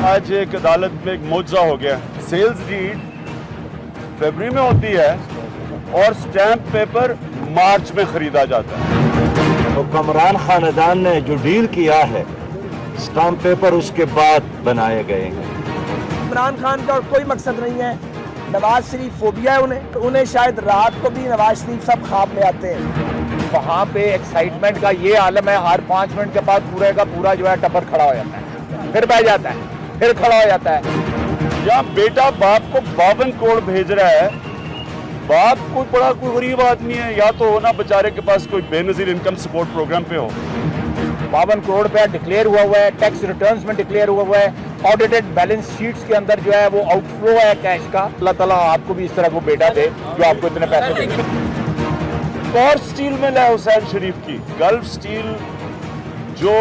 آج ایک عدالت میں ایک معجزہ ہو گیا. سیلز ڈیڈ فروری میں ہوتی ہے اور سٹیمپ پیپر مارچ میں خریدا جاتا ہے. حکمران خاندان نے جو ڈیل کیا ہے سٹیمپ پیپر اس کے بعد بنائے گئے ہیں. عمران خان کا کوئی مقصد نہیں ہے. نواز شریف فوبیا ہے انہیں شاید رات کو بھی نواز شریف صاحب خواب میں آتے ہیں. وہاں پہ ایکسائٹمنٹ کا یہ عالم ہے, ہر 5 منٹ کے بعد پورے کا پورا جو ہے ٹپر کھڑا ہو جاتا ہے, پھر بیٹھ جاتا ہے, پھر کھڑا ہو جاتا ہے. یا بیٹا باپ کو 52 کروڑ بھیج رہا ہے. باپ کوئی غریب آدمی ہے, یا تو ہونا بیچارے کے پاس کوئی بے نظیر انکم سپورٹ پروگرام پہ ہو. 52 کروڑ روپیہ ڈکلیئر ہوا ہے, ٹیکس ریٹرنز میں ڈکلیئر ہوا ہے, آڈیٹڈ بیلنس شیٹس کے اندر جو ہے وہ آؤٹ فلو ہے کیش کا. اللہ تعالیٰ آپ کو بھی اس طرح کو بیٹا دے جو آپ کو اتنے پیسے دے. اور سٹیل مل ہے حسین شریف کی, گلف سٹیل, جو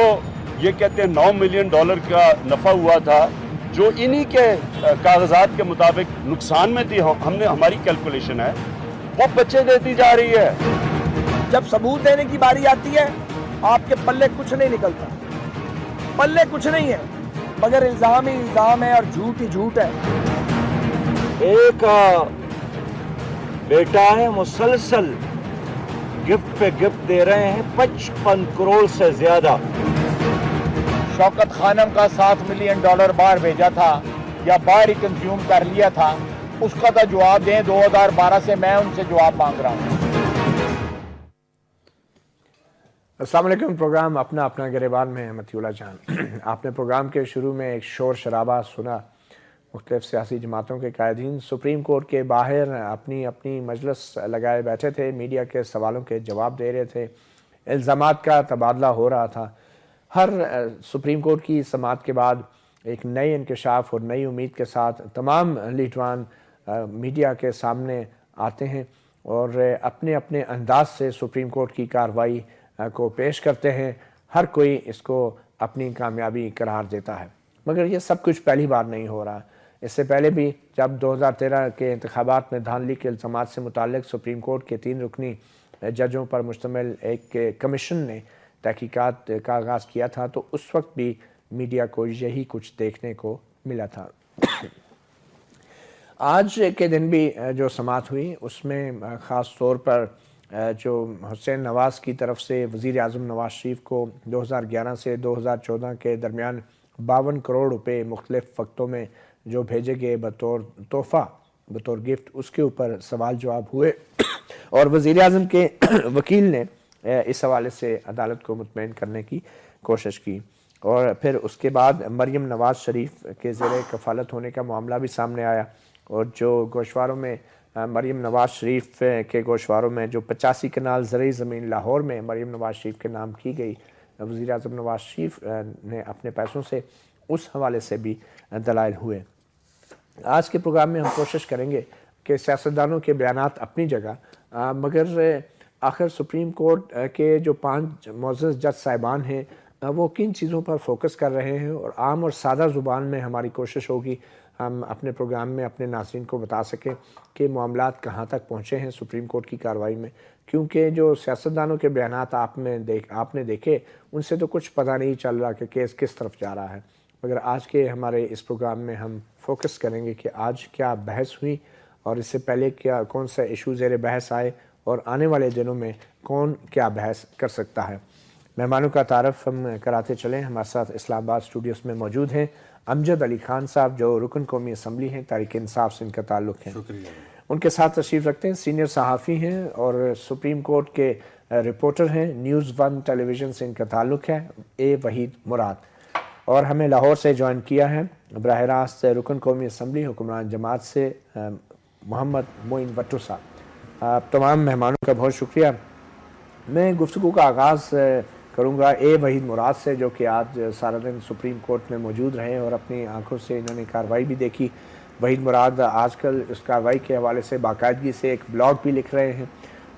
یہ کہتے ہیں $9 ملین کا نفع ہوا تھا, جو انہی کے کاغذات کے مطابق نقصان میں تھی. ہماری کیلکولیشن ہے وہ بچے دیتی جا رہی ہے. جب ثبوت دینے کی باری آتی ہے آپ کے پلے کچھ نہیں نکلتا. پلے کچھ نہیں ہے مگر الزام ہی الزام ہے اور جھوٹ ہی جھوٹ ہے. ایک بیٹا ہے مسلسل گفٹ پہ گفٹ دے رہے ہیں 55 کروڑ سے زیادہ. شوکت خانم کا $7 ملین باہر بھیجا تھا یا باہر ہی کنزیوم کر لیا تھا, اس کا تو جواب دیں. 2012 سے میں ان سے جواب مانگ رہا ہوں. السلام علیکم. پروگرام اپنا اپنا گریبان میں متی اللہ جان. آپ نے پروگرام کے شروع میں ایک شور شرابہ سنا. مختلف سیاسی جماعتوں کے قائدین سپریم کورٹ کے باہر اپنی اپنی مجلس لگائے بیٹھے تھے, میڈیا کے سوالوں کے جواب دے رہے تھے, الزامات کا تبادلہ ہو رہا تھا. ہر سپریم کورٹ کی سماعت کے بعد ایک نئے انکشاف اور نئی امید کے ساتھ تمام لیڈران میڈیا کے سامنے آتے ہیں اور اپنے اپنے انداز سے سپریم کورٹ کی کارروائی کو پیش کرتے ہیں. ہر کوئی اس کو اپنی کامیابی قرار دیتا ہے. مگر یہ سب کچھ پہلی بار نہیں ہو رہا. اس سے پہلے بھی جب 2013 کے انتخابات میں دھاندلی کے الزامات سے متعلق سپریم کورٹ کے 3 رکنی ججوں پر مشتمل ایک کمیشن نے تحقیقات کا آغاز کیا تھا, تو اس وقت بھی میڈیا کو یہی کچھ دیکھنے کو ملا تھا. آج کے دن بھی جو سماعت ہوئی اس میں خاص طور پر جو حسین نواز کی طرف سے وزیر اعظم نواز شریف کو 2011 سے 2014 کے درمیان 52 کروڑ روپے مختلف وقتوں میں جو بھیجے گئے بطور تحفہ بطور گفٹ, اس کے اوپر سوال جواب ہوئے اور وزیر اعظم کے وکیل نے اس حوالے سے عدالت کو مطمئن کرنے کی کوشش کی. اور پھر اس کے بعد مریم نواز شریف کے زیر کفالت ہونے کا معاملہ بھی سامنے آیا, اور جو گوشواروں میں مریم نواز شریف کے گوشواروں میں جو 85 کنال زرعی زمین لاہور میں مریم نواز شریف کے نام کی گئی, وزیر اعظم نواز شریف نے اپنے پیسوں سے, اس حوالے سے بھی دلائل ہوئے. آج کے پروگرام میں ہم کوشش کریں گے کہ سیاستدانوں کے بیانات اپنی جگہ, مگر آخر سپریم کورٹ کے جو 5 معزز جج صاحبان ہیں وہ کن چیزوں پر فوکس کر رہے ہیں, اور عام اور سادہ زبان میں ہماری کوشش ہوگی ہم اپنے پروگرام میں اپنے ناظرین کو بتا سکیں کہ معاملات کہاں تک پہنچے ہیں سپریم کورٹ کی کارروائی میں. کیونکہ جو سیاستدانوں کے بیانات آپ نے دیکھے, ان سے تو کچھ پتہ نہیں چل رہا کہ کیس کس طرف جا رہا ہے. مگر آج کے ہمارے اس پروگرام میں ہم فوکس کریں گے کہ آج کیا بحث ہوئی, اور اس سے پہلے کون سے ایشو زیر بحث آئے, اور آنے والے دنوں میں کون کیا بحث کر سکتا ہے. مہمانوں کا تعارف ہم کراتے چلیں. ہمارے ساتھ اسلام آباد اسٹوڈیوز میں موجود ہیں امجد علی خان صاحب, جو رکن قومی اسمبلی ہیں, تحریک انصاف سے ان کا تعلق ہے. شکریہ. ان کے ساتھ تشریف رکھتے ہیں سینئر صحافی ہیں اور سپریم کورٹ کے رپورٹر ہیں, نیوز 1 ٹیلی ویژن سے ان کا تعلق ہے, اے وحید مراد. اور ہمیں لاہور سے جوائن کیا ہے براہ راست رکن قومی اسمبلی حکمران جماعت سے محمد معین وٹو صاحب. تمام مہمانوں کا بہت شکریہ. میں گفتگو کا آغاز کروں گا اے وحید مراد سے, جو کہ آج سارا دن سپریم کورٹ میں موجود رہے اور اپنی آنکھوں سے انہوں نے کارروائی بھی دیکھی. وحید مراد آج کل اس کارروائی کے حوالے سے باقاعدگی سے ایک بلاگ بھی لکھ رہے ہیں,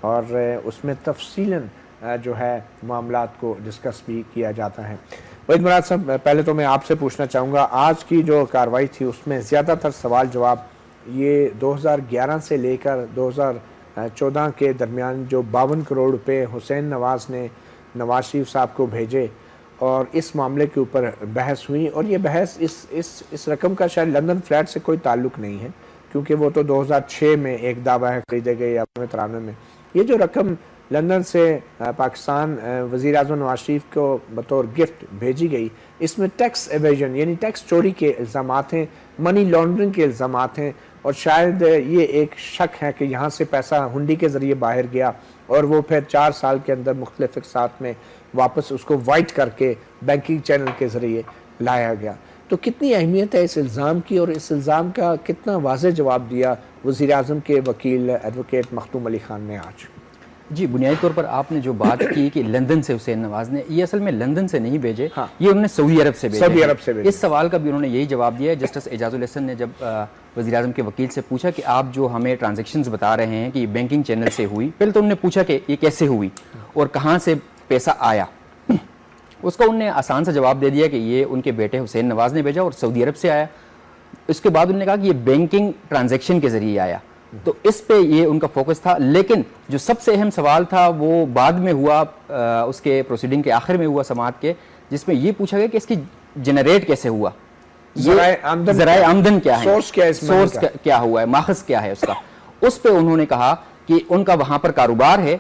اور اس میں تفصیلاً جو ہے معاملات کو ڈسکس بھی کیا جاتا ہے. وحید مراد صاحب, پہلے تو میں آپ سے پوچھنا چاہوں گا, آج کی جو کارروائی تھی اس میں زیادہ تر سوال جواب یہ 2011 سے لے کر 2014 کے درمیان جو 52 کروڑ روپے حسین نواز نے نواز شریف صاحب کو بھیجے, اور اس معاملے کے اوپر بحث ہوئی، اور یہ بحث اس رقم کا شاید لندن فلیٹ سے کوئی تعلق نہیں ہے، کیونکہ وہ تو 2006 میں ایک دعویٰ ہے خریدے گئے یا 93 میں. یہ جو رقم لندن سے پاکستان وزیر اعظم نواز شریف کو بطور گفٹ بھیجی گئی، اس میں ٹیکس ایویژن یعنی ٹیکس چوری کے الزامات ہیں، منی لانڈرنگ کے الزامات ہیں، اور شاید یہ ایک شک ہے کہ یہاں سے پیسہ ہنڈی کے ذریعے باہر گیا اور وہ پھر 4 سال کے اندر مختلف اقساط میں واپس اس کو وائٹ کر کے بینکنگ چینل کے ذریعے لایا گیا. تو کتنی اہمیت ہے اس الزام کی، اور اس الزام کا کتنا واضح جواب دیا وزیر اعظم کے وکیل ایڈوکیٹ مختوم علی خان نے آج؟ جی، بنیادی طور پر آپ نے جو بات کی کہ لندن سے حسین نواز نے، یہ اصل میں لندن سے نہیں بھیجے، یہ انہوں نے سعودی عرب سے بھیجے. اس سوال کا بھی انہوں نے یہی جواب دیا ہے. جسٹس اعجاز الحسن نے جب وزیر اعظم کے وکیل سے پوچھا کہ آپ جو ہمیں ٹرانزیکشنز بتا رہے ہیں کہ یہ بینکنگ چینل سے ہوئی، پہلے تو انہوں نے پوچھا کہ یہ کیسے ہوئی اور کہاں سے پیسہ آیا. اس کا انہوں نے آسان سا جواب دے دیا کہ یہ ان کے بیٹے حسین نواز نے بھیجا اور سعودی عرب سے آیا. اس کے بعد انہوں نے کہا کہ یہ بینکنگ ٹرانزیکشن کے ذریعے آیا. تو اس پہ یہ ان کا فوکس تھا. لیکن جو سب سے اہم سوال تھا وہ بعد میں ہوا، اس کے پروسیڈنگ کے آخر میں ہوا سماعت کے، جس میں یہ پوچھا گیا کہ اس کی جنریٹ کیسے ہوا، ذرائع آمدن کیا ہے، سورس کیا ہوا ہے، ماخذ کیا ہے اس کا. اس پہ انہوں نے کہا کہ ان کا وہاں پر کاروبار ہے.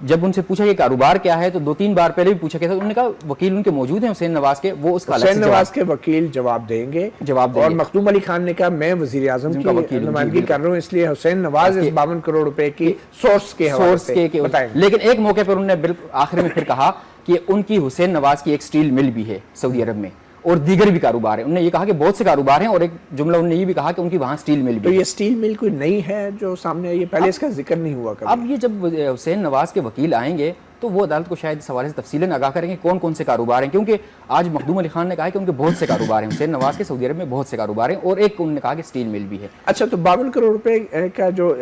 جب ان سے پوچھا کہ کاروبار کیا ہے تو 2-3 بار پہلے بھی پوچھا گیا تھا. انہوں نے کہا وکیل ان کے موجود ہیں حسین نواز کے، وہ اس کا حسین نواز کے وکیل جواب دیں گے. اور مختوم علی خان نے کہا میں وزیر اعظم کی نمائندگی کر رہا ہوں، اس لیے حسین نواز اس 52 کروڑ روپے کی سورس کے حوالے سے بتائیں. لیکن ایک موقع پر انہوں نے بالکل آخر میں پھر کہا کہ ان کی حسین نواز کی ایک سٹیل مل بھی ہے سعودی عرب میں اور دیگر بھی کاروبار ہیں. انہوں نے یہ کہا کہ بہت سے کاروبار ہیں، اور ایک جملہ انہوں نے یہ بھی کہا کہ ان کی وہاں سٹیل مل بھی. تو یہ سٹیل مل کوئی نئی ہے جو سامنے آئی ہے، پہلے اس کا ذکر نہیں ہوا کبھی. اب یہ جب حسین نواز کے وکیل آئیں گے تو وہ عدالت کو شاید اس حوالے سے تفصیلاً آگاہ کریں گے کون کون سے کاروبار ہیں، کیونکہ آج مخدوم علی خان نے کہا کہ ان کے بہت سے کاروبار ہیں، حسین نواز کے سعودی عرب میں بہت سے کاروبار ہیں، اور ایک انہوں نے کہا کہ سٹیل مل بھی ہے. اچھا، تو 52 کروڑ روپے کا جو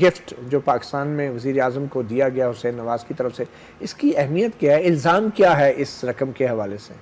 گفٹ جو پاکستان میں وزیر اعظم کو دیا گیا حسین نواز کی طرف سے، اس کی اہمیت کیا ہے، الزام کیا ہے اس رقم کے حوالے سے؟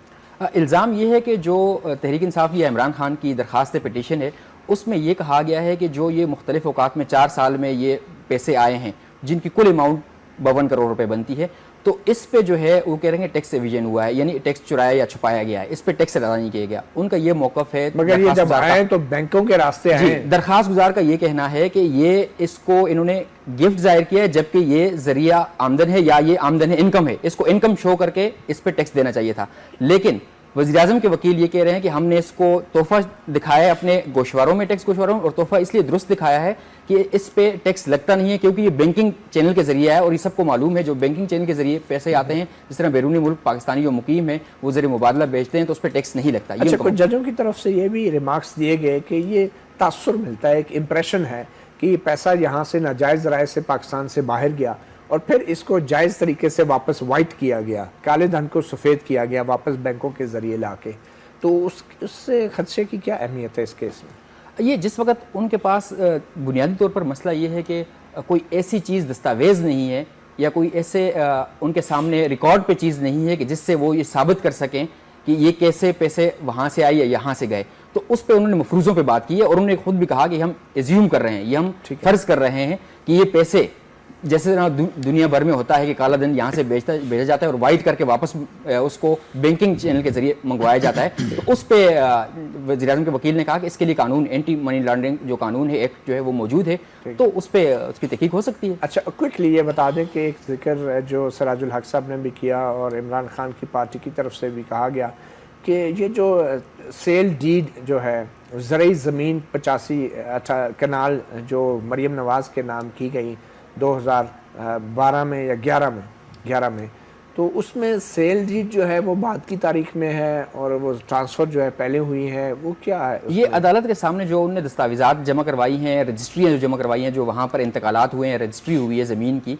الزام یہ ہے کہ جو تحریک انصاف یا عمران خان کی درخواست پٹیشن ہے، اس میں یہ کہا گیا ہے کہ جو یہ مختلف اوقات میں 4 سال میں یہ پیسے آئے ہیں جن کی کل اماؤنٹ 52 کروڑ روپے بنتی ہے، تو اس پہ جو ہے وہ کہہ رہے ہیں ٹیکس ایویژن ہوا ہے، یعنی ٹیکس چرایا یا چھپایا گیا ہے، اس پہ ٹیکس ادا نہیں کیا گیا. ان کا یہ موقف ہے. مگر یہ جب آئے تو بینکوں کے راستے آئے. درخواست گزار کا یہ کہنا ہے کہ یہ اس کو انہوں نے گفٹ ظاہر کیا ہے، جبکہ یہ ذریعہ آمدن ہے یا یہ آمدن ہے، انکم ہے، اس کو انکم شو کر کے اس پہ ٹیکس دینا چاہیے تھا. لیکن وزیر اعظم کے وکیل یہ کہہ رہے ہیں کہ ہم نے اس کو تحفہ دکھایا ہے اپنے گوشواروں میں، ٹیکس گوشواروں میں، اور تحفہ اس لیے درست دکھایا ہے کہ اس پہ ٹیکس لگتا نہیں ہے کیونکہ یہ بینکنگ چینل کے ذریعے ہے، اور یہ سب کو معلوم ہے جو بینکنگ چینل کے ذریعے پیسے آتے ہیں، جس طرح بیرونی ملک پاکستانی جو مقیم ہیں وہ زر مبادلہ بیچتے ہیں تو اس پہ ٹیکس نہیں لگتا. اچھا، کچھ ججوں کی طرف سے یہ بھی ریمارکس دیے گئے کہ یہ تاثر ملتا ہے، ایک امپریشن ہے کہ یہ پیسہ یہاں سے ناجائز ذرائع سے پاکستان سے باہر گیا اور پھر اس کو جائز طریقے سے واپس وائٹ کیا گیا، کالے دھن کو سفید کیا گیا واپس بینکوں کے ذریعے لا کے. تو اس سے خدشے کی کیا اہمیت ہے اس کیس میں؟ یہ جس وقت ان کے پاس بنیادی طور پر مسئلہ یہ ہے کہ کوئی ایسی چیز دستاویز نہیں ہے یا کوئی ایسے ان کے سامنے ریکارڈ پہ چیز نہیں ہے کہ جس سے وہ یہ ثابت کر سکیں کہ یہ کیسے پیسے وہاں سے آئے یا یہاں سے گئے، تو اس پہ انہوں نے مفروضوں پہ بات کی ہے. اور انہوں نے خود بھی کہا کہ ہم ایزیوم کر رہے ہیں، یہ ہم فرض کر رہے ہیں کہ یہ پیسے جیسے دنیا بھر میں ہوتا ہے کہ کالا دھن یہاں سے بھیجا جاتا ہے اور وائٹ کر کے واپس اس کو بینکنگ چینل کے ذریعے منگوایا جاتا ہے. تو اس پہ وزیر اعظم کے وکیل نے کہا کہ اس کے لیے قانون اینٹی منی لانڈرنگ جو قانون ہے، ایکٹ جو ہے وہ موجود ہے، تو اس پہ اس کی تحقیق ہو سکتی ہے. اچھا، کوئکلی یہ بتا دیں کہ ایک ذکر جو سراج الحق صاحب نے بھی کیا اور عمران خان کی پارٹی کی طرف سے بھی کہا گیا کہ یہ جو سیل ڈیڈ جو ہے زرعی زمین 85 کنال جو مریم نواز کے نام کی گئی 2012 میں یا 11 میں، تو اس میں سیل ڈیڈ جو ہے وہ بعد کی تاریخ میں ہے اور وہ ٹرانسفر جو ہے پہلے ہوئی ہے، وہ کیا ہے؟ یہ عدالت کے سامنے جو انہوں نے دستاویزات جمع کروائی ہیں، رجسٹریاں جو جمع کروائی ہیں، جو وہاں پر انتقالات ہوئے ہیں، رجسٹری ہوئی ہے زمین کی،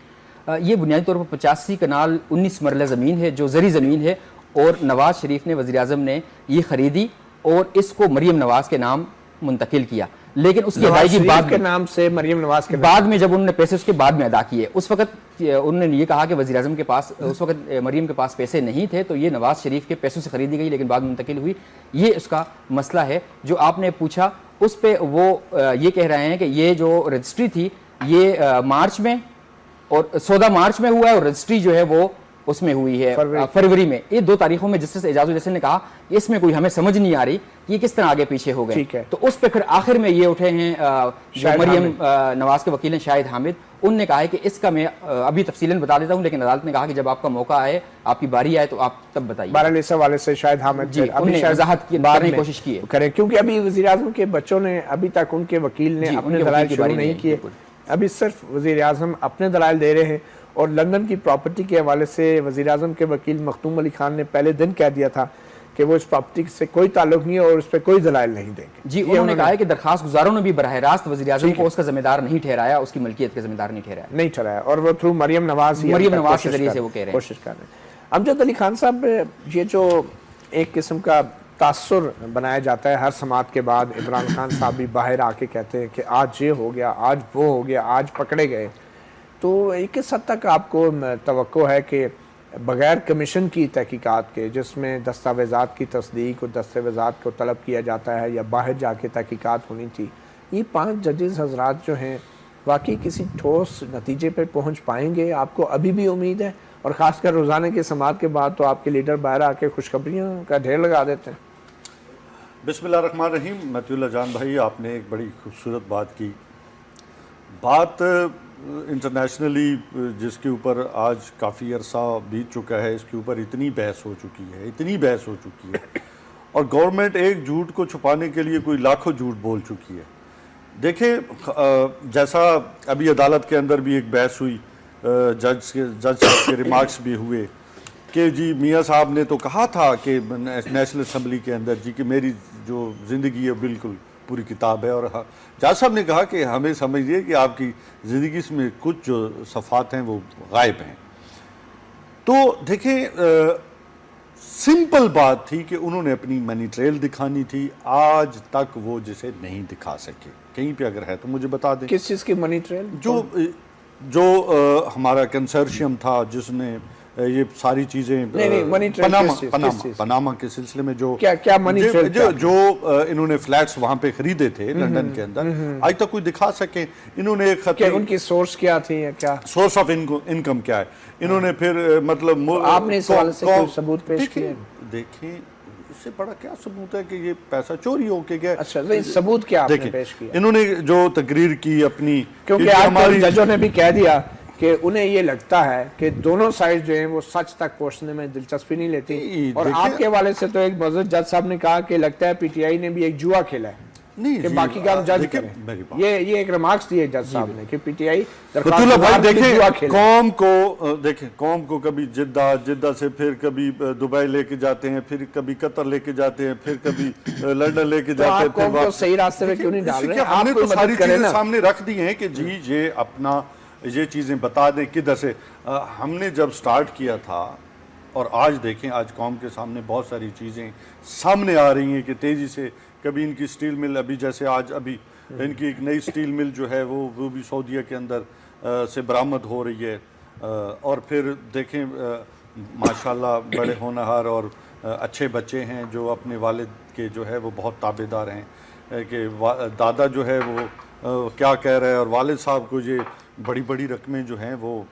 یہ بنیادی طور پر 85 کنال 19 مرلہ زمین ہے جو زرعی زمین ہے، اور نواز شریف نے وزیر اعظم نے یہ خریدی اور اس کو مریم نواز کے نام منتقل کیا. لیکن اس کی ادائیگی بعد کے نام سے مریم نواز کے بعد میں جب انہوں نے پیسے اس کے بعد میں ادا کیے، اس وقت انہوں نے یہ کہا کہ وزیر اعظم کے پاس اس وقت مریم کے پاس پیسے نہیں تھے، تو یہ نواز شریف کے پیسوں سے خریدی گئی لیکن بعد میں منتقل ہوئی. یہ اس کا مسئلہ ہے جو آپ نے پوچھا. اس پہ وہ یہ کہہ رہے ہیں کہ یہ جو رجسٹری تھی یہ مارچ میں اور 14 مارچ میں ہوا ہے، اور رجسٹری جو ہے وہ اس میں ہوئی ہے فروری میں. یہ 2 تاریخوں میں جسٹس اعجاز الحسن نے کہا کہ اس میں کوئی ہمیں سمجھ نہیں آ رہی کہ یہ کس طرح آگے پیچھے ہو گئے. تو اس پہ پھر آخر میں یہ اٹھے ہیں جو مریم نواز کے وکیل ہیں شاہد حامد, ان نے کہا ہے کہ اس کا میں ابھی تفصیلاً بتا دیتا ہوں, لیکن عدالت نے کہا کہ جب آپ کا موقع آئے, آپ کی باری آئے تو آپ تب بتائیے. بہرحال اس حوالے سے شاہد حامد جی انہوں نے وضاحت کرنے کی کوشش کی ہے, کیونکہ ابھی وزیر اعظم کے بچوں نے ابھی تک ان کے وکیل نے اپنے دلائل شروع نہیں کیے. ابھی صرف وزیر اعظم اپنے دلائل دے رہے ہیں, اور لندن کی پراپرٹی کے حوالے سے وزیر اعظم کے وکیل مختوم علی خان نے پہلے دن کہہ دیا تھا کہ وہ اس پراپرٹی سے کوئی تعلق نہیں ہے اور اس پہ کوئی دلائل نہیں دیں گے. جی انہوں نے کہا ہے کہ درخواست گزاروں نے بھی براہ راست وزیر اعظم کو اس کا ذمہ دار نہیں ٹھہرایا, اس کی ملکیت کا ذمہ دار نہیں ٹھہرایا, اور وہ تھرو مریم نواز کے ذریعے سے وہ کہہ رہے ہیں, کوشش کر رہے ہیں. امجد علی خان صاحب, یہ جو ایک قسم کا تاثر بنایا جاتا ہے ہر سماعت کے بعد, عمران خان صاحب بھی باہر آ کے کہتے ہیں کہ آج یہ ہو گیا, آج وہ ہو گیا, آج پکڑے گئے, تو ایک کس حد تک آپ کو توقع ہے کہ بغیر کمیشن کی تحقیقات کے, جس میں دستاویزات کی تصدیق اور دستاویزات کو طلب کیا جاتا ہے یا باہر جا کے تحقیقات ہونی تھی, یہ 5 ججز حضرات جو ہیں واقعی کسی ٹھوس نتیجے پہ پہنچ پائیں گے؟ آپ کو ابھی بھی امید ہے؟ اور خاص کر روزانہ کی سماعت کے بعد تو آپ کے لیڈر باہر آ کے خوشخبریاں کا ڈھیر لگا دیتے ہیں. بسم اللہ الرحمن الرحیم. متی اللہ جان بھائی, آپ نے ایک بڑی خوبصورت بات کی. بات انٹرنیشنلی جس کے اوپر آج کافی عرصہ بیت چکا ہے, اس کے اوپر اتنی بحث ہو چکی ہے, اور گورنمنٹ ایک جھوٹ کو چھپانے کے لیے کوئی لاکھوں جھوٹ بول چکی ہے. دیکھیں, جیسا ابھی عدالت کے اندر بھی ایک بحث ہوئی, جج صاحب کے ریمارکس بھی ہوئے کہ جی میاں صاحب نے تو کہا تھا کہ نیشنل اسمبلی کے اندر جی کہ میری جو زندگی ہے بالکل پوری کتاب ہے, اور جج صاحب نے کہا کہ ہمیں سمجھیے کہ آپ کی زندگی میں کچھ جو صفحات ہیں وہ غائب ہیں. تو دیکھیں, سمپل بات تھی کہ انہوں نے اپنی منی ٹریل دکھانی تھی, آج تک وہ جسے نہیں دکھا سکے. کہیں پہ اگر ہے تو مجھے بتا دیں. کس چیز کی منی ٹریل؟ جو ہمارا کنسرشیم تھا جس نے یہ ساری چیزیں پاناما کے سلسلے میں جو انہوں نے فلیٹس وہاں پہ خریدے تھے لنڈن کے اندر, آج تک کوئی دکھا سکے. انہوں نے ایک خط, ان کی سورس کیا تھی, کیا سورس آف انکم کیا ہے, انہوں نے پھر مطلب آپ نے اس حوالے سے کوئی ثبوت پیش کیا؟ دیکھیں, اس سے بڑا کیا ثبوت ہے کہ یہ پیسہ چوری ہو کے گیا. اچھا, ثبوت کیا آپ نے پیش کیا؟ انہوں نے جو تقریر کی اپنی, کیونکہ ہماری ججوں نے بھی کہہ دیا کہ انہیں یہ لگتا ہے کہ دونوں سائڈ جو ہیں وہ سچ تک پہنچنے میں دلچسپی نہیں لیتی, اور آپ کے حوالے سے تو ایک معزز جج صاحب نے کہا کہ لگتا ہے پی ٹی آئی نے بھی ایک جوا کھیلا ہے کہ باقی کا ہم جج کریں. یہ ایک ریمارکس دیے جج صاحب نے کہ پی ٹی آئی قوم کو کبھی جدہ سے پھر کبھی دبئی لے کے جاتے ہیں, پھر کبھی قطر لے کے جاتے ہیں, پھر کبھی لنڈن لے کے جاتے ہیں. قوم کو صحیح راستے میں کیوں نہیں ڈال رہے؟ ہم نے تو ساری چیزیں سامنے رکھ دی ہیں کہ جی یہ اپنا یہ چیزیں بتا دیں کدھر سے. ہم نے جب سٹارٹ کیا تھا, اور آج دیکھیں, آج قوم کے سامنے بہت ساری چیزیں سامنے آ رہی ہیں کہ تیزی سے کبھی ان کی سٹیل مل, ابھی جیسے آج ابھی ان کی ایک نئی سٹیل مل جو ہے وہ بھی سعودیہ کے اندر سے برآمد ہو رہی ہے. اور پھر دیکھیں ماشاءاللہ بڑے ہونہار اور اچھے بچے ہیں جو اپنے والد کے جو ہے وہ بہت تابع دار ہیں, کہ دادا جو ہے وہ کیا کہہ رہے ہیں, اور والد صاحب کو یہ بڑی بڑی رقمیں جو ہیں وہ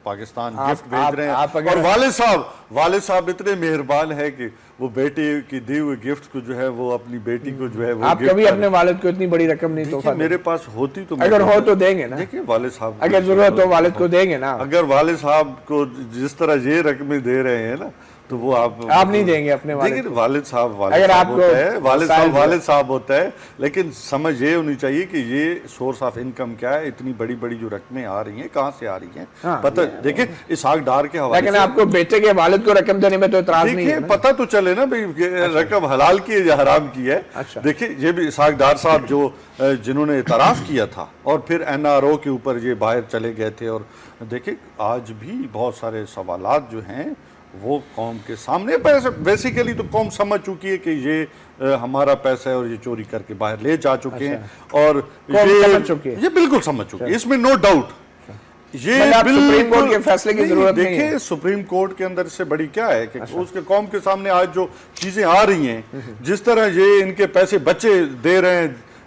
پاکستان گفٹ بھیج رہے ہیں. اور والد صاحب اتنے مہربان ہے کہ وہ بیٹے کی دی ہوئے گفٹ کو جو ہے وہ اپنی بیٹی کو جو ہے وہ آپ کبھی اپنے والد کو اتنی بڑی رقم نہیں تحفہ؟ میرے پاس ہوتی تو اگر ہو تو دیں گے نا. دیکھیں والد صاحب اگر ضرورت ہو والد کو دیں گے نا. اگر والد صاحب کو جس طرح یہ رقمیں دے رہے ہیں نا تو وہ آپ نہیں دیں گے اپنے والد صاحب والد صاحب ہوتا ہے. لیکن سمجھ یہ ہونی چاہیے کہ یہ سورس آف انکم کیا ہے, اتنی بڑی بڑی جو رقمیں آ رہی ہیں کہاں سے آ رہی ہیں پتہ. دیکھیں اسحاق ڈار کے حوالے لیکن آپ کو بیٹے کے والد کو رقم دینے میں تو اعتراض نہیں ہے, پتہ تو چلے نا بھئی رقم حلال کی ہے یا حرام کی ہے. دیکھیں یہ بھی اسحاق ڈار صاحب جو جنہوں نے اعتراف کیا تھا اور پھر این آر او کے اوپر یہ باہر چلے گئے تھے. اور دیکھیں آج بھی بہت سارے سوالات جو ہیں وہ قوم کے سامنے, بیسیکلی تو قوم سمجھ چکی ہے کہ یہ ہمارا پیسہ ہے اور یہ چوری کر کے باہر لے جا چکے ہیں, اور یہ بالکل سمجھ چکے ہیں, اس میں نو ڈاؤٹ. یہ سپریم کورٹ کے فیصلے کی ضرورت نہیں ہے. دیکھیں سپریم کورٹ کے اندر سے بڑی کیا ہے کہ اس کے قوم کے سامنے آج جو چیزیں آ رہی ہیں, جس طرح یہ ان کے پیسے بچے دے رہے ہیں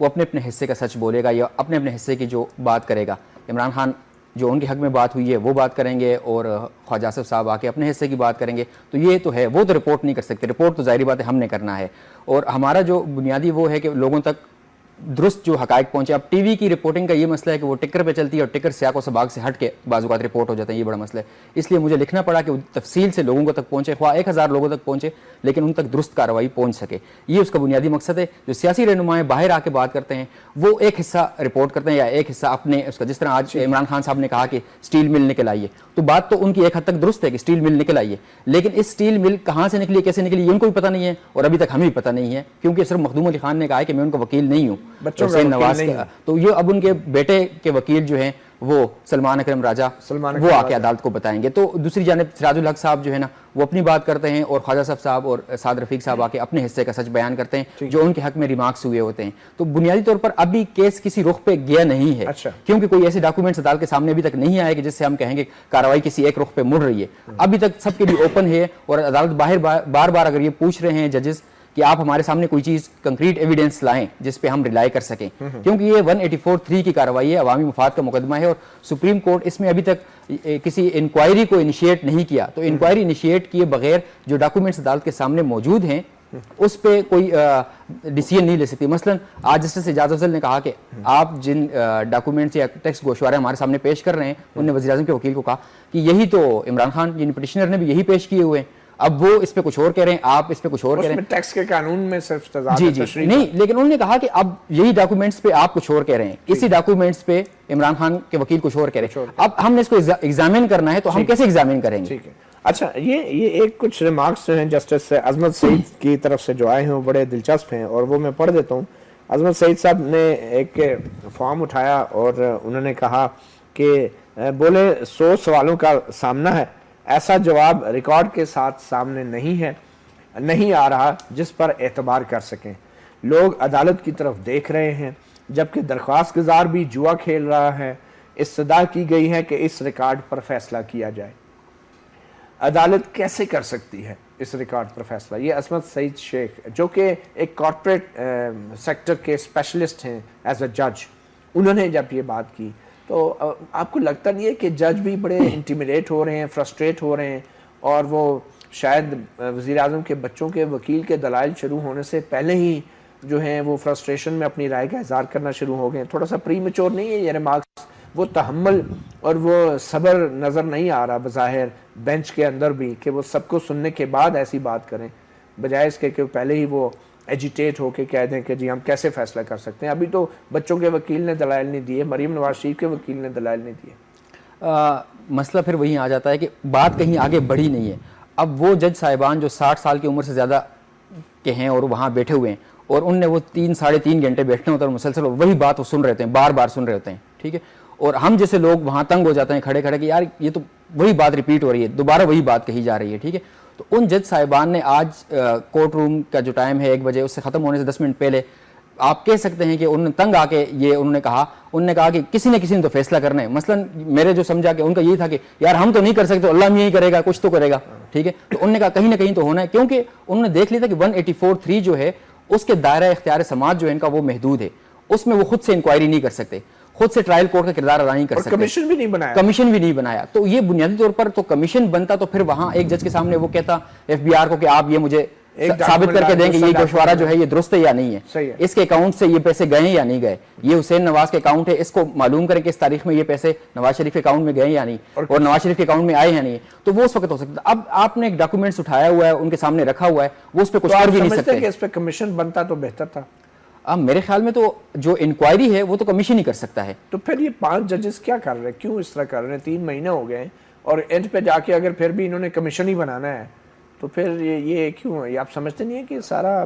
وہ اپنے اپنے حصے کا سچ بولے گا یا اپنے اپنے حصے کی جو بات کرے گا. عمران خان جو ان کے حق میں بات ہوئی ہے وہ بات کریں گے اور خواجہ آصف صاحب آ کے اپنے حصے کی بات کریں گے. تو یہ تو ہے, وہ تو رپورٹ نہیں کر سکتے, رپورٹ تو ظاہری بات ہے ہم نے کرنا ہے. اور ہمارا جو بنیادی وہ ہے کہ لوگوں تک درست جو حقائق پہنچے. اب ٹی وی کی رپورٹنگ کا یہ مسئلہ ہے کہ وہ ٹکر پہ چلتی ہے اور ٹکر سیاق و سباق سے ہٹ کے بعض اوقات رپورٹ ہو جاتا ہے, یہ بڑا مسئلہ ہے. اس لیے مجھے لکھنا پڑا کہ وہ تفصیل سے لوگوں کو تک پہنچے, خواہ 1000 لوگوں تک پہنچے لیکن ان تک درست کارروائی پہنچ سکے. یہ اس کا بنیادی مقصد ہے. جو سیاسی رہنمائیں باہر آ کے بات کرتے ہیں وہ ایک حصہ رپورٹ کرتے ہیں یا ایک حصہ اپنے اس کا, جس طرح آج عمران خان صاحب نے کہا کہ اسٹیل مل نکل آئی ہے, تو بات تو ان کی ایک حد تک درست ہے کہ اسٹیل مل نکل آئی ہے, لیکن اس اسٹیل مل کہاں سے نکلی, کیسے نکلی, یہ ان کو بھی پتہ نہیں ہے اور ابھی تک ہمیں بھی پتہ نہیں ہے, کیونکہ صرف مخدوم علی خان نے کہا ہے کہ میں ان کا وکیل نہیں ہوں, حسین نواز کا. تو یہ اب ان کے بیٹے کے وکیل جو ہیں وہ سلمان اکرم راجہ وہ آ کے عدالت کو بتائیں گے. تو دوسری جانب سراج الحق صاحب جو ہے نا وہ اپنی بات کرتے ہیں اور خواجہ صاحب اور سعد رفیق صاحب آ کے اپنے حصے کا سچ بیان کرتے ہیں جو ان کے حق میں ریمارکس ہوئے ہوتے ہیں. تو بنیادی طور پر ابھی کیس کسی رخ پہ گیا نہیں ہے, کیونکہ کوئی ایسے ڈاکومنٹس عدالت کے سامنے ابھی تک نہیں آئے کہ جس سے ہم کہیں گے کارروائی کسی ایک رخ پہ مڑ رہی ہے. ابھی تک سب کے لیے اوپن ہے اور عدالت باہر بار بار اگر یہ پوچھ رہے ہیں ججز کہ آپ ہمارے سامنے کوئی چیز کنکریٹ ایویڈنس لائیں جس پہ ہم ریلائی کر سکیں, کیونکہ یہ 184(3) کی کارروائی ہے, عوامی مفاد کا مقدمہ ہے اور سپریم کورٹ اس میں ابھی تک کسی انکوائری کو انیشیٹ نہیں کیا. تو انکوائری انیشیٹ کیے بغیر جو ڈاکومنٹس عدالت کے سامنے موجود ہیں اس پہ کوئی ڈیسیژن نہیں لے سکتی. مثلا آج جسٹس اعجاز افضل نے کہا کہ آپ جن ڈاکومنٹس یا ٹیکسٹ گوشوارے ہمارے سامنے پیش کر رہے ہیں, انہوں نے وزیر اعظم کے وکیل کو کہا کہ یہی تو عمران خان یعنی پٹیشنر نے بھی یہی پیش کیے ہوئے ہیں, اب وہ اس پہ کچھ اور کہہ رہے ہیں, آپ اس پہ کچھ اور کہہ رہے ہیں. ٹیکس کے قانون میں صرف تضاد جی نہیں, لیکن انہوں نے کہا کہ اب یہی ڈاکومنٹس پہ آپ کچھ اور کہہ رہے ہیں, اسی ڈاکومنٹس پہ عمران خان کے وکیل کچھ اور کہہ رہے ہیں. اب ہم نے اس کو ایگزامن کرنا ہے تو ہم کیسے ایگزامن کریں گے؟ اچھا, یہ ایک کچھ ریمارکس جو ہیں جسٹس عظمت سعید کی طرف سے جو آئے ہیں وہ بڑے دلچسپ ہیں اور وہ میں پڑھ دیتا ہوں. عظمت سعید صاحب نے ایک فارم اٹھایا اور انہوں نے کہا کہ بولے 100 سوالوں کا سامنا ہے, ایسا جواب ریکارڈ کے ساتھ سامنے نہیں آ رہا جس پر اعتبار کر سکیں. لوگ عدالت کی طرف دیکھ رہے ہیں جبکہ درخواست گزار بھی جوا کھیل رہا ہے. استدعا کی گئی ہے کہ اس ریکارڈ پر فیصلہ کیا جائے. عدالت کیسے کر سکتی ہے اس ریکارڈ پر فیصلہ؟ یہ عصمت سعید شیخ جو کہ ایک کارپوریٹ سیکٹر کے اسپیشلسٹ ہیں ایز اے جج, انہوں نے جب یہ بات کی تو آپ کو لگتا نہیں ہے کہ جج بھی بڑے انٹیمیڈیٹ ہو رہے ہیں, فرسٹریٹ ہو رہے ہیں اور وہ شاید وزیر اعظم کے بچوں کے وکیل کے دلائل شروع ہونے سے پہلے ہی جو ہیں وہ فرسٹریشن میں اپنی رائے کا اظہار کرنا شروع ہو گئے؟ تھوڑا سا پری میچور نہیں ہے یہ ریمارکس؟ وہ تحمل اور وہ صبر نظر نہیں آ رہا بظاہر بینچ کے اندر بھی کہ وہ سب کو سننے کے بعد ایسی بات کریں, بجائے اس کے کہ پہلے ہی وہ ایجیٹیٹ ہو کے کہہ دیں کہ جی ہم کیسے فیصلہ کر سکتے ہیں. ابھی تو بچوں کے وکیل نے دلائل نہیں دیے, مریم نواز شریف کے وکیل نے دلائل نہیں دیے. مسئلہ پھر وہیں آ جاتا ہے کہ بات کہیں آگے بڑھی نہیں ہے. اب وہ جج صاحبان جو 60 سال کی عمر سے زیادہ کے ہیں اور وہاں بیٹھے ہوئے ہیں اور ان نے وہ 3-3.5 گھنٹے بیٹھنا ہوتا ہے اور مسلسل وہی بات وہ سن رہے ہوتے ہیں, بار بار سن رہے ہوتے ہیں, ٹھیک ہے. اور ہم جیسے لوگ وہاں تنگ ہو جاتے ہیں کھڑے کھڑے کہ یار یہ تو وہی بات ریپیٹ ہو رہی ہے, دوبارہ وہی بات کہی جا رہی ہے, ٹھیک ہے. تو ان جج صاحبان نے آج کورٹ روم کا جو ٹائم ہے 1 بجے, اس سے ختم ہونے سے 10 منٹ پہلے آپ کہہ سکتے ہیں کہ انہوں نے تنگ آ کے یہ انہوں نے کہا کہ کسی نے تو فیصلہ کرنا ہے. مثلا میرے جو سمجھا کہ ان کا یہی تھا کہ یار ہم تو نہیں کر سکتے, اللہ میں یہی کرے گا, کچھ تو کرے گا, ٹھیک ہے. تو انہوں نے کہا کہیں نہ کہیں تو ہونا ہے, کیونکہ انہوں نے دیکھ لیا تھا کہ 184(3) جو ہے اس کے دائرہ اختیار سماعت جو ہے ان کا وہ محدود ہے, اس میں وہ خود سے انکوائری نہیں کر سکتے, خود سے ٹرائل کورٹ کا کردار ادا نہیں کر سکتے, کمیشن بھی نہیں بنایا. تو یہ بنیادی طور پر تو کمیشن بنتا تو پھر وہاں ایک جج کے سامنے وہ کہتا FBR کو کہ آپ یہ مجھے ثابت کر کے دیں کہ یہ گوشوارہ جو ہے یہ درست ہے یا نہیں ہے, اس کے اکاؤنٹ سے یہ پیسے گئے ہیں یا نہیں گئے, یہ حسین نواز کے اکاؤنٹ ہے, اس کو معلوم کریں کہ اس تاریخ میں یہ پیسے نواز شریف کے اکاؤنٹ میں گئے یا نہیں اور نواز شریف کے اکاؤنٹ میں آئے یا نہیں, تو وہ اس وقت ہو سکتا. اب آپ نے ایک ڈاکومنٹس اٹھایا ہوا ہے, ان کے سامنے رکھا ہوا ہے, وہ اس پہ کچھ کر بھی نہیں سکتے. اس پہ کمیشن بنتا تو بہتر تھا. اب میرے خیال میں تو جو انکوائری ہے وہ تو کمیشن ہی کر سکتا ہے. تو پھر یہ 5 ججز کیا کر رہے ہیں, کیوں اس طرح کر رہے ہیں؟ 3 مہینے ہو گئے اور اینڈ پہ جا کے اگر پھر بھی انہوں نے کمیشن ہی بنانا ہے تو پھر یہ کیوں؟ یہ آپ سمجھتے نہیں ہیں کہ سارا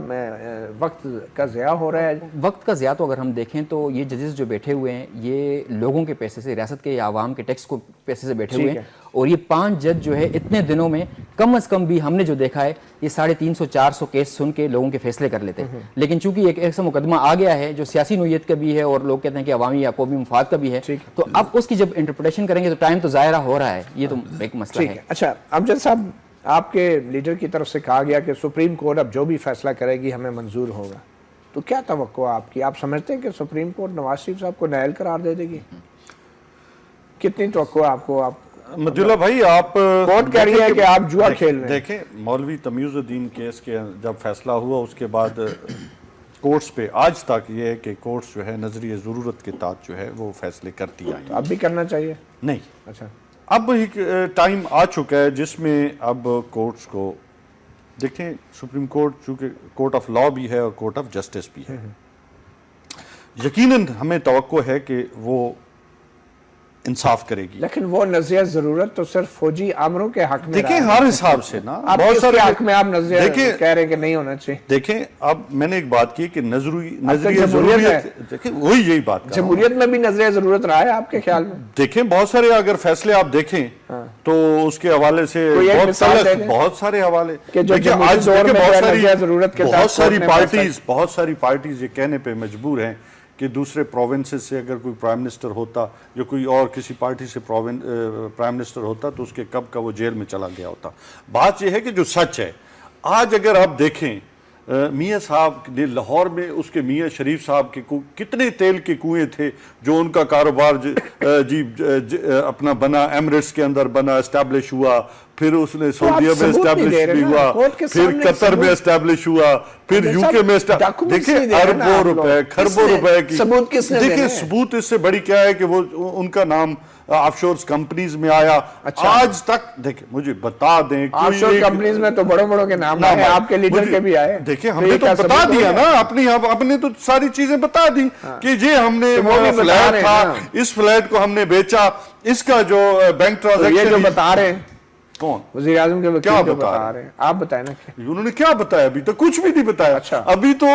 وقت کا ضیاع ہو رہا ہے؟ وقت کا ضیاع تو اگر ہم دیکھیں تو یہ ججز جو بیٹھے ہوئے ہیں یہ لوگوں کے پیسے سے, ریاست کے یا عوام کے ٹیکس کو پیسے سے بیٹھے ہوئے ہیں, اور یہ 5 جج جو ہے اتنے دنوں میں کم از کم بھی ہم نے جو دیکھا ہے یہ 350-400 کیس سن کے لوگوں کے فیصلے کر لیتے ہیں. لیکن چونکہ ایک ایسا مقدمہ آ گیا ہے جو سیاسی نوعیت کا بھی ہے اور لوگ کہتے ہیں کہ عوامی یا قومی مفاد کا بھی ہے, تو اب اس کی جب انٹرپریٹیشن کریں گے تو ٹائم تو ظاہرہ ہو رہا ہے, یہ تو ایک مسئلہ ہے. اچھا امجد صاحب, آپ کے لیڈر کی طرف سے کہا گیا کہ سپریم کورٹ اب جو بھی فیصلہ کرے گی ہمیں منظور ہوگا, تو کیا توقع آپ کی؟ آپ سمجھتے ہیں کہ سپریم کورٹ نواز شریف صاحب کو نائل قرار دے دے گی؟ کتنی توقع آپ کو؟ آپ مطیع اللہ بھائی آپ کورٹ کہہ رہی ہے کہ آپ جوا کھیل رہے ہیں. دیکھیں مولوی تمیز الدین کیس کے جب فیصلہ ہوا اس کے بعد کورٹس پہ آج تک یہ ہے کہ کورٹس جو ہے نظریہ ضرورت کے تحت جو ہے وہ فیصلے کرتی آئی ہیں. اب بھی کرنا چاہیے؟ نہیں. اچھا اب ایک ٹائم آ چکا ہے جس میں اب کورٹس کو دیکھیں سپریم کورٹ چونکہ کورٹ آف لا بھی ہے اور کورٹ آف جسٹس بھی ہے, یقیناً ہمیں توقع ہے کہ وہ انصاف کرے گی. لیکن وہ نظریہ ضرورت تو صرف فوجی آمروں کے حق میں دیکھیں ہر حساب سے نا آپ بہت کس سارے کے حق میں آپ نظریہ کہہ رہے ہیں کہ نہیں ہونا چاہیے؟ دیکھیں اب میں نے ایک بات کی کہ نظریہ جمہوریت ضروریت دیکھیں وہی یہی بات کر رہا ہوں. جمہوریت میں بھی نظریہ ضرورت رہا ہے آپ کے خیال میں؟ دیکھیں بہت سارے اگر فیصلے آپ دیکھیں تو اس کے حوالے سے بہت سارے حوالے بہت ساری پارٹیز یہ کہنے پہ مجبور ہیں کہ دوسرے پروونسز سے اگر کوئی پرائم منسٹر ہوتا یا کوئی اور کسی پارٹی سے پرائم منسٹر ہوتا تو اس کے کب کا وہ جیل میں چلا گیا ہوتا. بات یہ ہے کہ جو سچ ہے آج اگر آپ دیکھیں میاں صاحب نے لاہور میں اس کے میاں شریف صاحب کے کتنے تیل کے کنویں تھے جو ان کا کاروبار اپنا بنا, ایمریٹس کے اندر بنا, اسٹیبلش ہوا, پھر اس نے سعودیہ میں اسٹیبلش بھی ہوا, پھر قطر میں اسٹیبلش ہوا, پھر یو کے میں دیکھیں اربوں روپے کھربوں روپے کی. دیکھیں ثبوت اس سے بڑی کیا ہے کہ وہ ان کا نام آف شورز کمپنیز میں آیا. آج تک دیکھیں مجھے بتا دیں آف شور کمپنیز میں تو بڑوں بڑوں کے نام آئے, آپ کے لیڈر کے بھی آئے. دیکھیں ہم نے تو بتا دیا نا اپنی تو ساری چیزیں بتا دی کہ یہ ہم نے فلیٹ تھا, اس فلیٹ کو ہم نے بیچا, اس کا جو بینک ٹرانزیکشن. یہ جو بتا رہے ہیں کون وزیر اعظم کے وکیل جو بتا رہے ہیں, آپ بتائیں نا. انہوں نے کیا بتایا؟ ابھی تک کچھ بھی نہیں بتایا. ابھی تو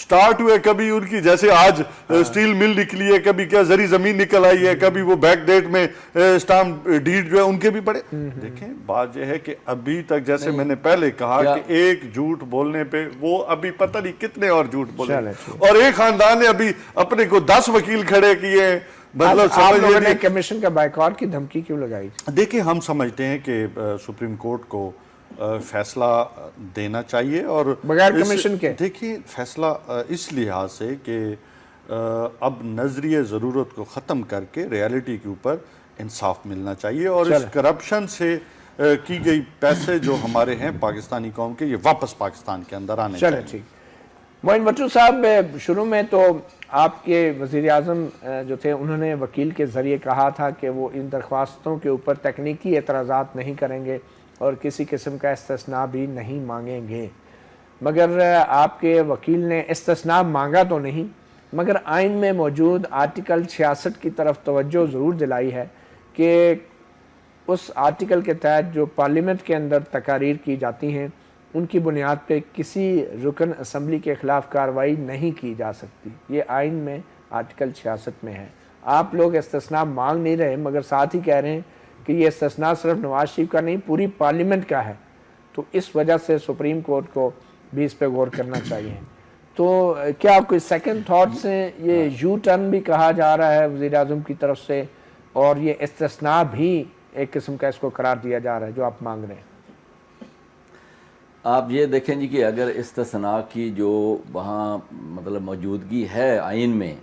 سٹارٹ ہوئے, کبھی ان کی جیسے آج سٹیل مل نکلی ہے, کبھی کیا زرعی زمین نکل آئی ہے, کبھی وہ بیک ڈیٹ میں اسٹامپ ڈیڈ جو ہے ان کے بھی پڑے. دیکھیں بات یہ ہے کہ ابھی تک جیسے میں نے پہلے کہا کہ ایک جھوٹ بولنے پہ وہ ابھی پتہ نہیں کتنے اور جھوٹ بولے, اور ایک خاندان نے ابھی اپنے کو 10 وکیل کھڑے کیے ہیں. مطلب آپ لوگوں نے کمیشن کا بائیکاٹ کی دھمکی کیوں لگائی؟ دیکھیں ہم سمجھتے ہیں کہ سپریم کورٹ کو فیصلہ دینا چاہیے اور بغیر کمیشن کے. دیکھیں فیصلہ اس لحاظ سے کہ اب نظریہ ضرورت کو ختم کر کے ریالٹی کے اوپر انصاف ملنا چاہیے, اور اس کرپشن سے کی گئی پیسے جو ہمارے ہیں پاکستانی قوم کے, یہ واپس پاکستان کے اندر آنے چاہیے. ٹھیک. معین بٹو صاحب, شروع میں تو آپ کے وزیر اعظم جو تھے انہوں نے وکیل کے ذریعے کہا تھا کہ وہ ان درخواستوں کے اوپر تکنیکی اعتراضات نہیں کریں گے اور کسی قسم کا استثناء بھی نہیں مانگیں گے, مگر آپ کے وکیل نے استثناء مانگا تو نہیں, مگر آئین میں موجود آرٹیکل 66 کی طرف توجہ ضرور دلائی ہے کہ اس آرٹیکل کے تحت جو پارلیمنٹ کے اندر تقاریر کی جاتی ہیں ان کی بنیاد پہ کسی رکن اسمبلی کے خلاف کارروائی نہیں کی جا سکتی. یہ آئین میں آرٹیکل 66 میں ہے. آپ لوگ استثناء مانگ نہیں رہے مگر ساتھ ہی کہہ رہے ہیں کہ یہ استثناء صرف نواز شریف کا نہیں پوری پارلیمنٹ کا ہے, تو اس وجہ سے سپریم کورٹ کو بھی اس پہ غور کرنا چاہیے. تو کیا کوئی سیکنڈ تھاٹ سے یہ یو ٹرن بھی کہا جا رہا ہے وزیر اعظم کی طرف سے, اور یہ استثناء بھی ایک قسم کا اس کو قرار دیا جا رہا ہے جو آپ مانگ رہے ہیں؟ آپ یہ دیکھیں جی کہ اگر استثناء کی جو وہاں مطلب موجودگی ہے آئین میں,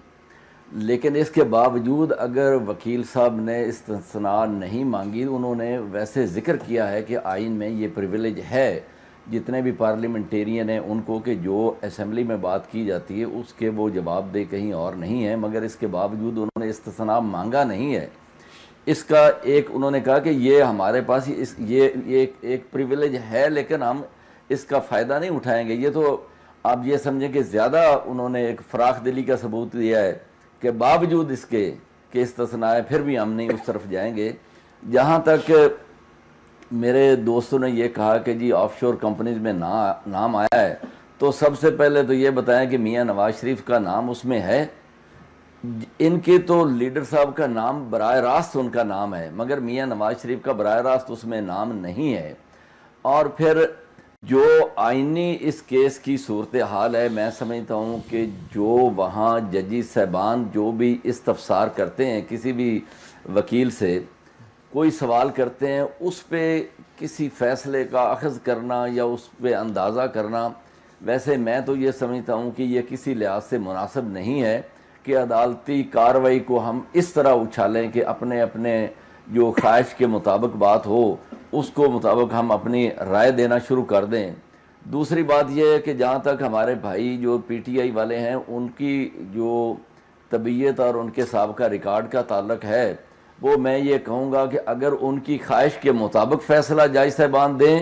لیکن اس کے باوجود اگر وکیل صاحب نے استثناء نہیں مانگی, انہوں نے ویسے ذکر کیا ہے کہ آئین میں یہ پریویلیج ہے جتنے بھی پارلیمنٹیرین ہیں ان کو کہ جو اسمبلی میں بات کی جاتی ہے اس کے وہ جواب دے کہیں اور نہیں ہے, مگر اس کے باوجود انہوں نے استثناء مانگا نہیں ہے. اس کا ایک انہوں نے کہا کہ یہ ہمارے پاس یہ ایک پریویلیج ہے لیکن ہم اس کا فائدہ نہیں اٹھائیں گے. یہ تو آپ یہ سمجھیں کہ زیادہ انہوں نے ایک فراخ دلی کا ثبوت دیا ہے کہ باوجود اس کے کہ استثناء ہے پھر بھی ہم نہیں اس طرف جائیں گے. جہاں تک میرے دوستوں نے یہ کہا کہ جی آف شور کمپنیز میں نام آیا ہے, تو سب سے پہلے تو یہ بتائیں کہ میاں نواز شریف کا نام اس میں ہے. ان کے تو لیڈر صاحب کا نام براہ راست ان کا نام ہے, مگر میاں نواز شریف کا براہ راست اس میں نام نہیں ہے. اور پھر جو آئینی اس کیس کی صورتحال ہے, میں سمجھتا ہوں کہ جو وہاں ججی صاحبان جو بھی استفسار کرتے ہیں کسی بھی وکیل سے, کوئی سوال کرتے ہیں, اس پہ کسی فیصلے کا اخذ کرنا یا اس پہ اندازہ کرنا ویسے میں تو یہ سمجھتا ہوں کہ یہ کسی لحاظ سے مناسب نہیں ہے کہ عدالتی کارروائی کو ہم اس طرح اچھالیں کہ اپنے اپنے جو خواہش کے مطابق بات ہو اس کو مطابق ہم اپنی رائے دینا شروع کر دیں. دوسری بات یہ ہے کہ جہاں تک ہمارے بھائی جو پی ٹی آئی والے ہیں ان کی جو طبیعت اور ان کے سابقہ ریکارڈ کا تعلق ہے وہ میں یہ کہوں گا کہ اگر ان کی خواہش کے مطابق فیصلہ جج صاحبان دیں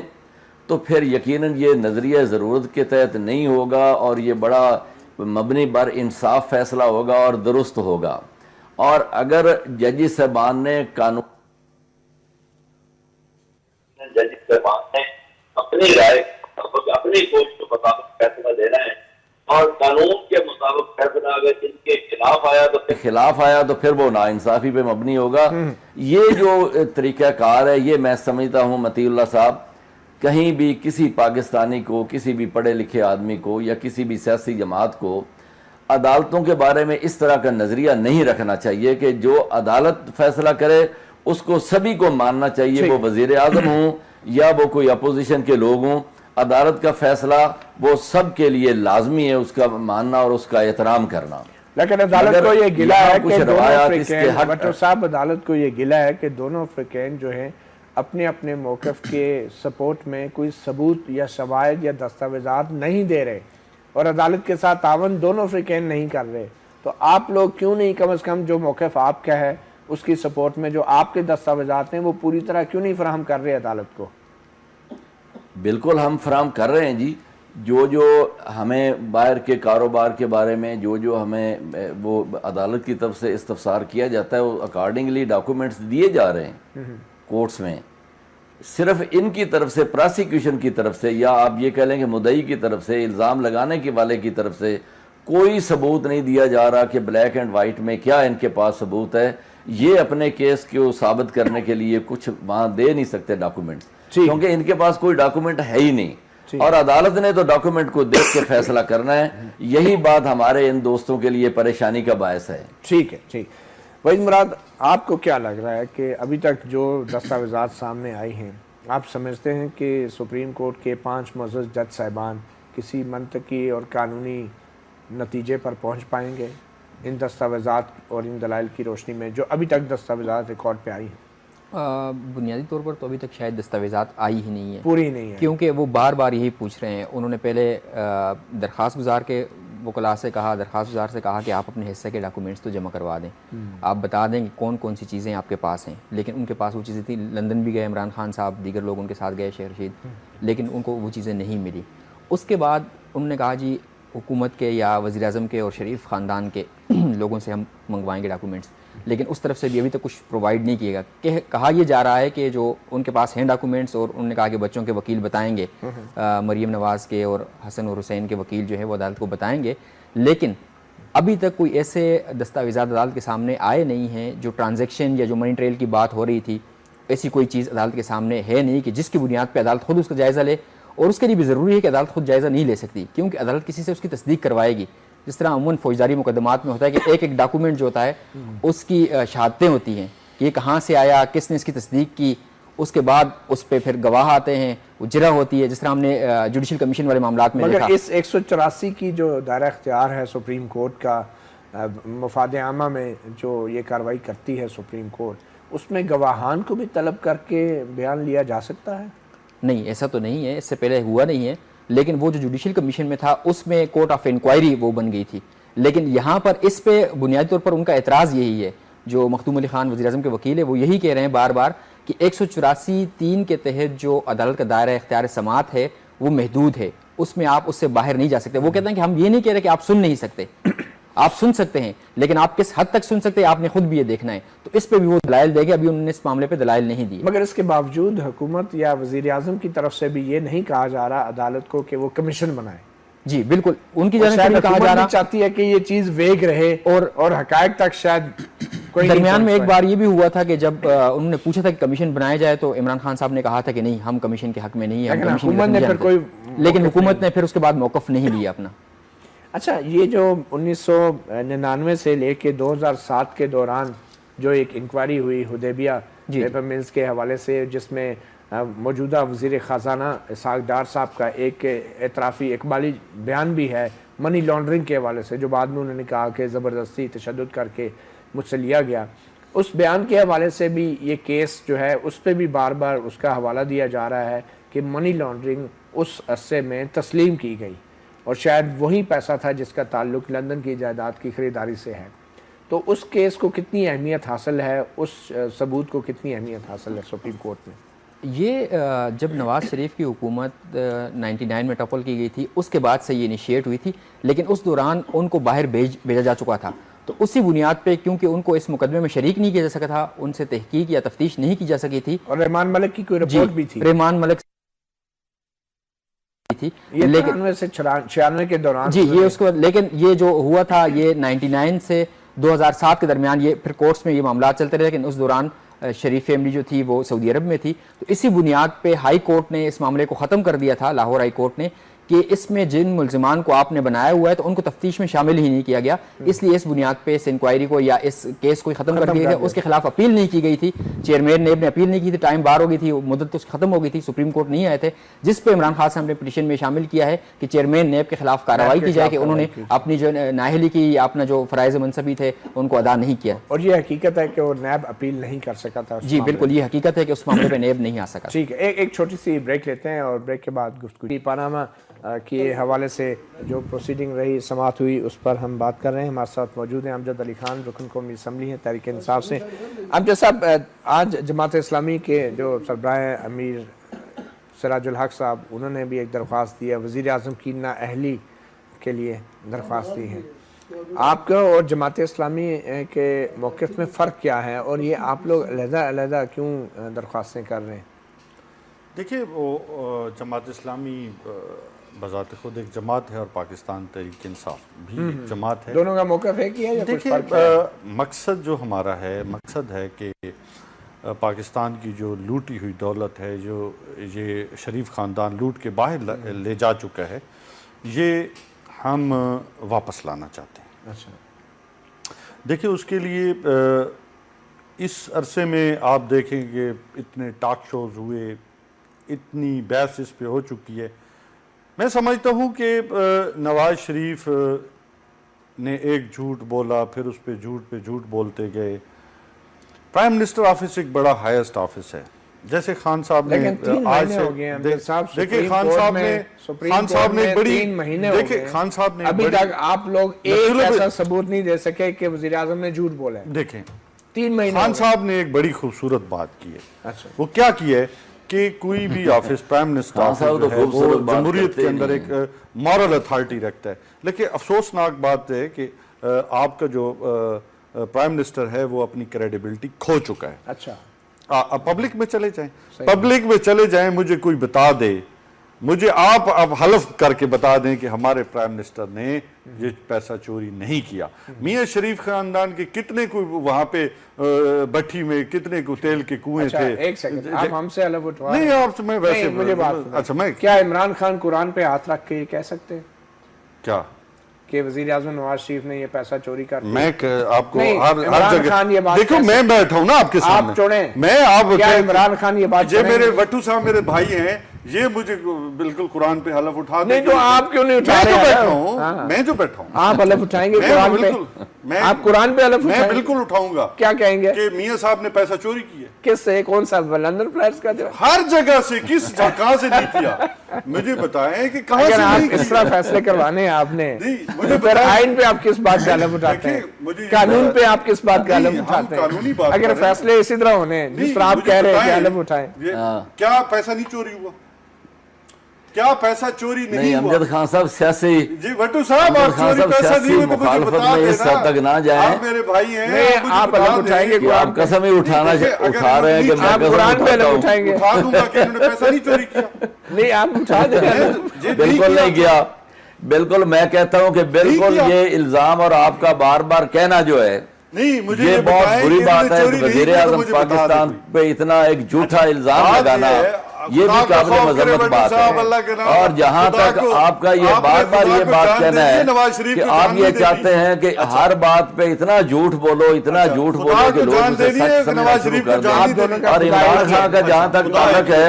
تو پھر یقیناً یہ نظریہ ضرورت کے تحت نہیں ہوگا اور یہ بڑا مبنی بر انصاف فیصلہ ہوگا اور درست ہوگا. اور اگر ججی صاحبان نے اپنی رائے اپنی سوچ کے مطابق فیصلہ دینا ہے اور قانون کے مطابق فیصلہ اگر ان کے خلاف آیا تو پھر وہ ناانصافی پہ مبنی ہوگا. یہ جو طریقہ کار ہے یہ میں سمجھتا ہوں مطیع اللہ صاحب کہیں بھی کسی پاکستانی کو کسی بھی پڑھے لکھے آدمی کو یا کسی بھی سیاسی جماعت کو عدالتوں کے بارے میں اس طرح کا نظریہ نہیں رکھنا چاہیے کہ جو عدالت فیصلہ کرے اس کو سبھی کو ماننا چاہیے, وہ وزیر اعظم ہوں یا وہ کوئی اپوزیشن کے لوگ ہوں. عدالت کا فیصلہ وہ سب کے لیے لازمی ہے اس کا ماننا اور اس کا احترام کرنا. لیکن عدالت کو یہ گلہ ہے کہ دونوں فریقین بٹو صاحب عدالت کو یہ گلہ ہے کہ دونوں فریقین جو ہیں اپنے اپنے موقف کے سپورٹ میں کوئی ثبوت یا شواہد یا دستاویزات نہیں دے رہے اور عدالت کے ساتھ تعاون دونوں فریقین نہیں کر رہے. تو آپ لوگ کیوں نہیں کم از کم جو موقف آپ کا ہے اس کی سپورٹ میں جو آپ کے دستاویزات ہیں وہ پوری طرح کیوں نہیں فراہم کر رہے عدالت کو؟ بالکل ہم فراہم کر رہے ہیں جی. جو ہمیں باہر کے کاروبار کے بارے میں جو ہمیں وہ عدالت کی طرف سے استفسار کیا جاتا ہے وہ اکارڈنگلی ڈاکومنٹس دیے جا رہے ہیں کورٹس میں. صرف ان کی طرف سے پراسیکیوشن کی طرف سے یا آپ یہ کہہ لیں کہ مدعی کی طرف سے الزام لگانے کے والے کی طرف سے کوئی ثبوت نہیں دیا جا رہا کہ بلیک اینڈ وائٹ میں کیا ان کے پاس ثبوت ہے. یہ اپنے کیس کو ثابت کرنے کے لیے کچھ وہاں دے نہیں سکتے ڈاکومنٹس کیونکہ ان کے پاس کوئی ڈاکومنٹ ہے ہی نہیں اور عدالت نے تو ڈاکومنٹ کو دیکھ کے فیصلہ کرنا ہے. یہی بات ہمارے ان دوستوں کے لیے پریشانی کا باعث ہے. ٹھیک ہے, ٹھیک. وحید مراد آپ کو کیا لگ رہا ہے کہ ابھی تک جو دستاویزات سامنے آئی ہیں آپ سمجھتے ہیں کہ سپریم کورٹ کے 5 معزز جج صاحبان کسی منطقی اور قانونی نتیجے پر پہنچ پائیں گے ان دستاویزات اور ان دلائل کی روشنی میں جو ابھی تک دستاویزات ریکارڈ پہ آئی ہیں؟ بنیادی طور پر تو ابھی تک شاید دستاویزات آئی ہی نہیں ہے, پوری نہیں ہے, کیونکہ وہ بار بار یہی پوچھ رہے ہیں. انہوں نے پہلے درخواست گزار کے وکلاء سے کہا, درخواست گزار سے کہا کہ آپ اپنے حصے کے ڈاکومنٹس تو جمع کروا دیں, آپ بتا دیں کہ کون کون سی چیزیں آپ کے پاس ہیں. لیکن ان کے پاس وہ چیزیں تھیں. لندن بھی گئے عمران خان صاحب, دیگر لوگ ان کے ساتھ گئے, شیخ رشید, لیکن ان کو وہ چیزیں نہیں ملی. اس کے بعد انہوں نے کہا جی حکومت کے یا وزیر اعظم کے اور شریف خاندان کے لوگوں سے ہم منگوائیں گے ڈاکومنٹس, لیکن اس طرف سے بھی ابھی تک کچھ پرووائڈ نہیں کیے گا. کہا یہ جا رہا ہے کہ جو ان کے پاس ہیں ڈاکومنٹس اور انہوں نے کہا کہ بچوں کے وکیل بتائیں گے, مریم نواز کے اور حسن اور حسین کے وکیل جو ہے وہ عدالت کو بتائیں گے. لیکن ابھی تک کوئی ایسے دستاویزات عدالت کے سامنے آئے نہیں ہیں. جو ٹرانزیکشن یا جو منی ٹریل کی بات ہو رہی تھی ایسی کوئی چیز عدالت کے سامنے ہے نہیں کہ جس کی بنیاد پہ عدالت خود اس کا جائزہ لے. اور اس کے لیے بھی ضروری ہے کہ عدالت خود جائزہ نہیں لے سکتی کیونکہ عدالت کسی سے اس کی تصدیق کروائے گی. جس طرح عموماً فوجداری مقدمات میں ہوتا ہے کہ ایک ڈاکومنٹ جو ہوتا ہے اس کی شہادتیں ہوتی ہیں کہ یہ کہاں سے آیا, کس نے اس کی تصدیق کی, اس کے بعد اس پہ پھر گواہ آتے ہیں, وہ جرح ہوتی ہے, جس طرح ہم نے جوڈیشل کمیشن والے معاملات میں دیکھا. مگر اس 184 کی جو دائرہ اختیار ہے سپریم کورٹ کا مفاد عامہ میں جو یہ کارروائی کرتی ہے سپریم کورٹ, اس میں گواہان کو بھی طلب کر کے بیان لیا جا سکتا ہے؟ نہیں, ایسا تو نہیں ہے, اس سے پہلے ہوا نہیں ہے. لیکن وہ جو جوڈیشل کمیشن میں تھا اس میں کورٹ آف انکوائری وہ بن گئی تھی. لیکن یہاں پر اس پہ بنیادی طور پر ان کا اعتراض یہی ہے, جو مختوم علی خان وزیر اعظم کے وکیل ہے وہ یہی کہہ رہے ہیں بار بار کہ 184(3) کے تحت جو عدالت کا دائرہ اختیار سماعت ہے وہ محدود ہے, اس میں آپ اس سے باہر نہیں جا سکتے. وہ کہتے ہیں کہ ہم یہ نہیں کہہ رہے کہ آپ سن نہیں سکتے, آپ سن سکتے ہیں, لیکن آپ کس حد تک سن سکتے ہیں آپ نے خود بھی یہ دیکھنا ہے. تو اس پہ بھی وہ دلائل دے گے. ابھی انہوں نے اس معاملے پہ دلائل نہیں دیے. مگر اس کے باوجود حکومت یا وزیر اعظم کی طرف سے بھی یہ نہیں کہا جا رہا عدالت کو کہ وہ کمیشن بنائے. جی بالکل, ان کی جانب سے بھی کہا جا رہا, چاہتی ہے کہ یہ چیز ویگ رہے اور حقائق تک شاید کوئی درمیان میں ایک بار یہ بھی ہوا تھا کہ جب انہوں نے پوچھا تھا کہ کمیشن بنایا جائے تو عمران خان صاحب نے کہا تھا کہ نہیں ہم کمیشن کے حق میں نہیں ہیں, لیکن حکومت نے پھر اس کے بعد موقف نہیں لیا اپنا. اچھا, یہ جو 1999 سے لے کے 2007 کے دوران جو ایک انکوائری ہوئی حدیبیہ پیپر ملز کے حوالے سے, جس میں موجودہ وزیر خزانہ اسحاق ڈار صاحب کا ایک اعترافی اقبالی بیان بھی ہے منی لانڈرنگ کے حوالے سے، جو بعد میں انہوں نے کہا کہ زبردستی تشدد کر کے مجھ سے لیا گیا. اس بیان کے حوالے سے بھی یہ کیس جو ہے اس پہ بھی بار بار اس کا حوالہ دیا جا رہا ہے کہ منی لانڈرنگ اس عرصے میں تسلیم کی گئی اور شاید وہی پیسہ تھا جس کا تعلق لندن کی جائیداد کی خریداری سے ہے. تو اس کیس کو کتنی اہمیت حاصل ہے، اس ثبوت کو کتنی اہمیت حاصل ہے سپریم کورٹ میں؟ یہ جب نواز شریف کی حکومت 99 میں ٹپل کی گئی تھی اس کے بعد سے یہ انیشیٹ ہوئی تھی، لیکن اس دوران ان کو باہر بھیجا جا چکا تھا. تو اسی بنیاد پہ کیونکہ ان کو اس مقدمے میں شریک نہیں کیا جا سکا تھا، ان سے تحقیق یا تفتیش نہیں کی جا سکی تھی. اور رحمان ملک کی کوئی رپورٹ بھی تھی، رحمان ملک تھی، یہ 93 سے 96 کے دوران جی یہ اس کو، لیکن یہ جو ہوا تھا یہ 99 سے 2007 کے درمیان یہ پھر کورٹس میں یہ معاملات چلتے رہے، لیکن اس دوران شریف فیملی جو تھی وہ سعودی عرب میں تھی. تو اسی بنیاد پہ ہائی کورٹ نے اس معاملے کو ختم کر دیا تھا، لاہور ہائی کورٹ نے، کہ اس میں جن ملزمان کو آپ نے بنایا ہوا ہے تو ان کو تفتیش میں شامل ہی نہیں کیا گیا. اس لیے اس بنیاد پہ اس انکوائری کو یا اس کیس کو ختم کر دیا گیا. اس کے خلاف اپیل نہیں کی گئی تھی، چیئرمین نیب نے اپیل نہیں کی تھی، ٹائم بار ہو گئی تھی، مدت تو ختم ہو گئی تھی، سپریم کورٹ نہیں آئے تھے، جس پہ عمران خان صاحب نے پٹیشن میں شامل کیا ہے کہ چیئرمین نیب کے خلاف کارروائی کی جائے کہ انہوں نے اپنی جو نااہلی کی یا اپنا جو فرائض منصبی تھے ان کو ادا نہیں کیا. اور یہ حقیقت ہے کہ وہ نیب اپیل نہیں کر سکا تھا. جی بالکل یہ حقیقت ہے کہ اس معاملے پہ نیب نہیں آ سکا. ٹھیک ہے، ایک چھوٹی سی بریک لیتے ہیں اور بریک کے بعد گفتگو پاناما کے حوالے سے جو پروسیڈنگ رہی، سماعت ہوئی، اس پر ہم بات کر رہے ہیں. ہمارے ساتھ موجود ہیں امجد علی خان، رکن قومی اسمبلی ہیں تحریک انصاف سے. امجد صاحب، آج جماعت اسلامی کے جو سربراہ امیر سراج الحق صاحب، انہوں نے بھی ایک درخواست دی ہے، وزیر اعظم کی نااہلی کے لیے درخواست دی ہے. آپ کا اور جماعت اسلامی کے موقف میں فرق کیا ہے اور یہ آپ لوگ علیحدہ علیحدہ کیوں درخواستیں کر رہے ہیں؟ دیکھیے، وہ جماعت اسلامی بذات خود ایک جماعت ہے اور پاکستان تحریک انصاف بھی ایک جماعت ہے. دونوں کا موقف ہے کیا یا کچھ فرق ہے؟ مقصد جو ہمارا ہے، مقصد ہے کہ پاکستان کی جو لوٹی ہوئی دولت ہے، جو یہ شریف خاندان لوٹ کے باہر لے جا چکا ہے، یہ ہم واپس لانا چاہتے ہیں. اچھا، دیکھیں اس کے لیے اس عرصے میں آپ دیکھیں کہ اتنے ٹاک شوز ہوئے، اتنی بحث اس پہ ہو چکی ہے. میں سمجھتا ہوں کہ نواز شریف نے ایک جھوٹ بولا، پھر اس پہ جھوٹ بولتے گئے. پرائم منسٹر آفس ایک بڑا ہائیسٹ آفس ہے. جیسے خان صاحب نے آج دیکھیں، خان صاحب نے بڑی، دیکھیں خان صاحب نے ابھی تک آپ لوگ ایک ایسا ثبوت نہیں دے سکے کہ وزیر اعظم نے جھوٹ بولا ہے. دیکھیں 3 مہینے خان صاحب نے ایک بڑی خوبصورت بات کی ہے. اچھا، وہ کیا کی ہے کہ کوئی بھی آفس پرائم منسٹر آفس جو ہے وہ جمہوریت کے اندر ایک مورل اتھارٹی رکھتا ہے. لیکن افسوسناک بات ہے کہ آپ کا جو پرائم منسٹر ہے وہ اپنی کریڈیبلٹی کھو چکا ہے. اچھا، پبلک میں چلے جائیں، پبلک میں چلے جائیں، مجھے کوئی بتا دے، مجھے آپ اب حلف کر کے بتا دیں کہ ہمارے پرائم منسٹر نے یہ پیسہ چوری نہیں کیا. میاں شریف خاندان کے کتنے کو وہاں پہ بٹھی میں کتنے کو تیل کے کنویں تھے. ایک سیکنڈ، آپ ہم سے حلف اٹھوا نہیں، آپ سے میں ویسے مجھے بات، اچھا میں کیا عمران خان قرآن پہ ہاتھ رکھ کے یہ کہہ سکتے ہیں کیا کہ وزیر اعظم نواز شریف نے یہ پیسہ چوری کر دیا؟ میں آپ کو ہر جگہ دیکھو، میں بیٹھا ہوں نا آپ کے سامنے، آپ چڑھیں، میں آپ کیا عمران خان یہ بات یہ میرے وٹو صاحب میرے بھائی ہیں، یہ مجھے بالکل قرآن پہ حلف اٹھا دیں. نہیں تو آپ کیوں نہیں اٹھا رہے؟ میں جو بیٹھا ہوں آپ حلف اٹھائیں گے قرآن پہ؟ آپ قرآن پہ حلف میں اٹھائیں؟ بالکل اٹھاؤں گا. کیا کہیں گے کہ میاں صاحب نے پیسہ چوری کیا. کس سے؟ کون سا؟ لندن فلیٹس کا جو ہر جگہ سے، کہاں سے نہیں کیا؟ مجھے بتائیں کہ کہاں سے اگر نہیں آپ کیا. اس طرح فیصلے کروانے ہیں آپ نے، مجھے پھر آئین پہ آپ کس بات کا حلف اٹھاتے ہیں؟ قانون پہ آپ کس بات کا حلف اٹھاتے ہیں؟ اگر فیصلے اسی طرح ہونے ہیں جس طرح آپ کہہ رہے ہیں کہ حلف اٹھائیں. کیا پیسہ نہیں چوری ہوا؟ کیا پیسہ چوری نہیں ہوا؟ امجد خان صاحب سیاسی جی وٹو صاحب، آپ چوری پیسہ نہیں ہوئے تو مجھے بتا میں اس حد تک نہ جائیں. آپ میرے بھائی ہیں، آپ حلف اٹھائیں گے؟ آپ قسم ہی اٹھا رہے ہیں کہ میں آپ قرآن پہ حلف اٹھائیں گے؟ اٹھا دوں گا کہ انہوں نے پیسہ نہیں چوری کیا. نہیں، آپ اٹھا دیں. بالکل نہیں کیا. بالکل میں کہتا ہوں کہ بالکل یہ الزام اور آپ کا بار بار کہنا جو ہے نہیں، مجھے یہ بہت بری بات ہے. وزیر اعظم پاکستان پہ اتنا ایک جھوٹا الزام لگانا یہ بھی قابل مذمت بات ہے. اور جہاں تک آپ کا یہ بار بار یہ بات کہنا ہے کہ آپ یہ چاہتے ہیں کہ ہر بات پہ اتنا جھوٹ بولو اتنا جھوٹ بولو کہ لوگ اسے سچ سمجھنا شروع کر دیں. اور عمران خان کا جہاں تک تعلق ہے,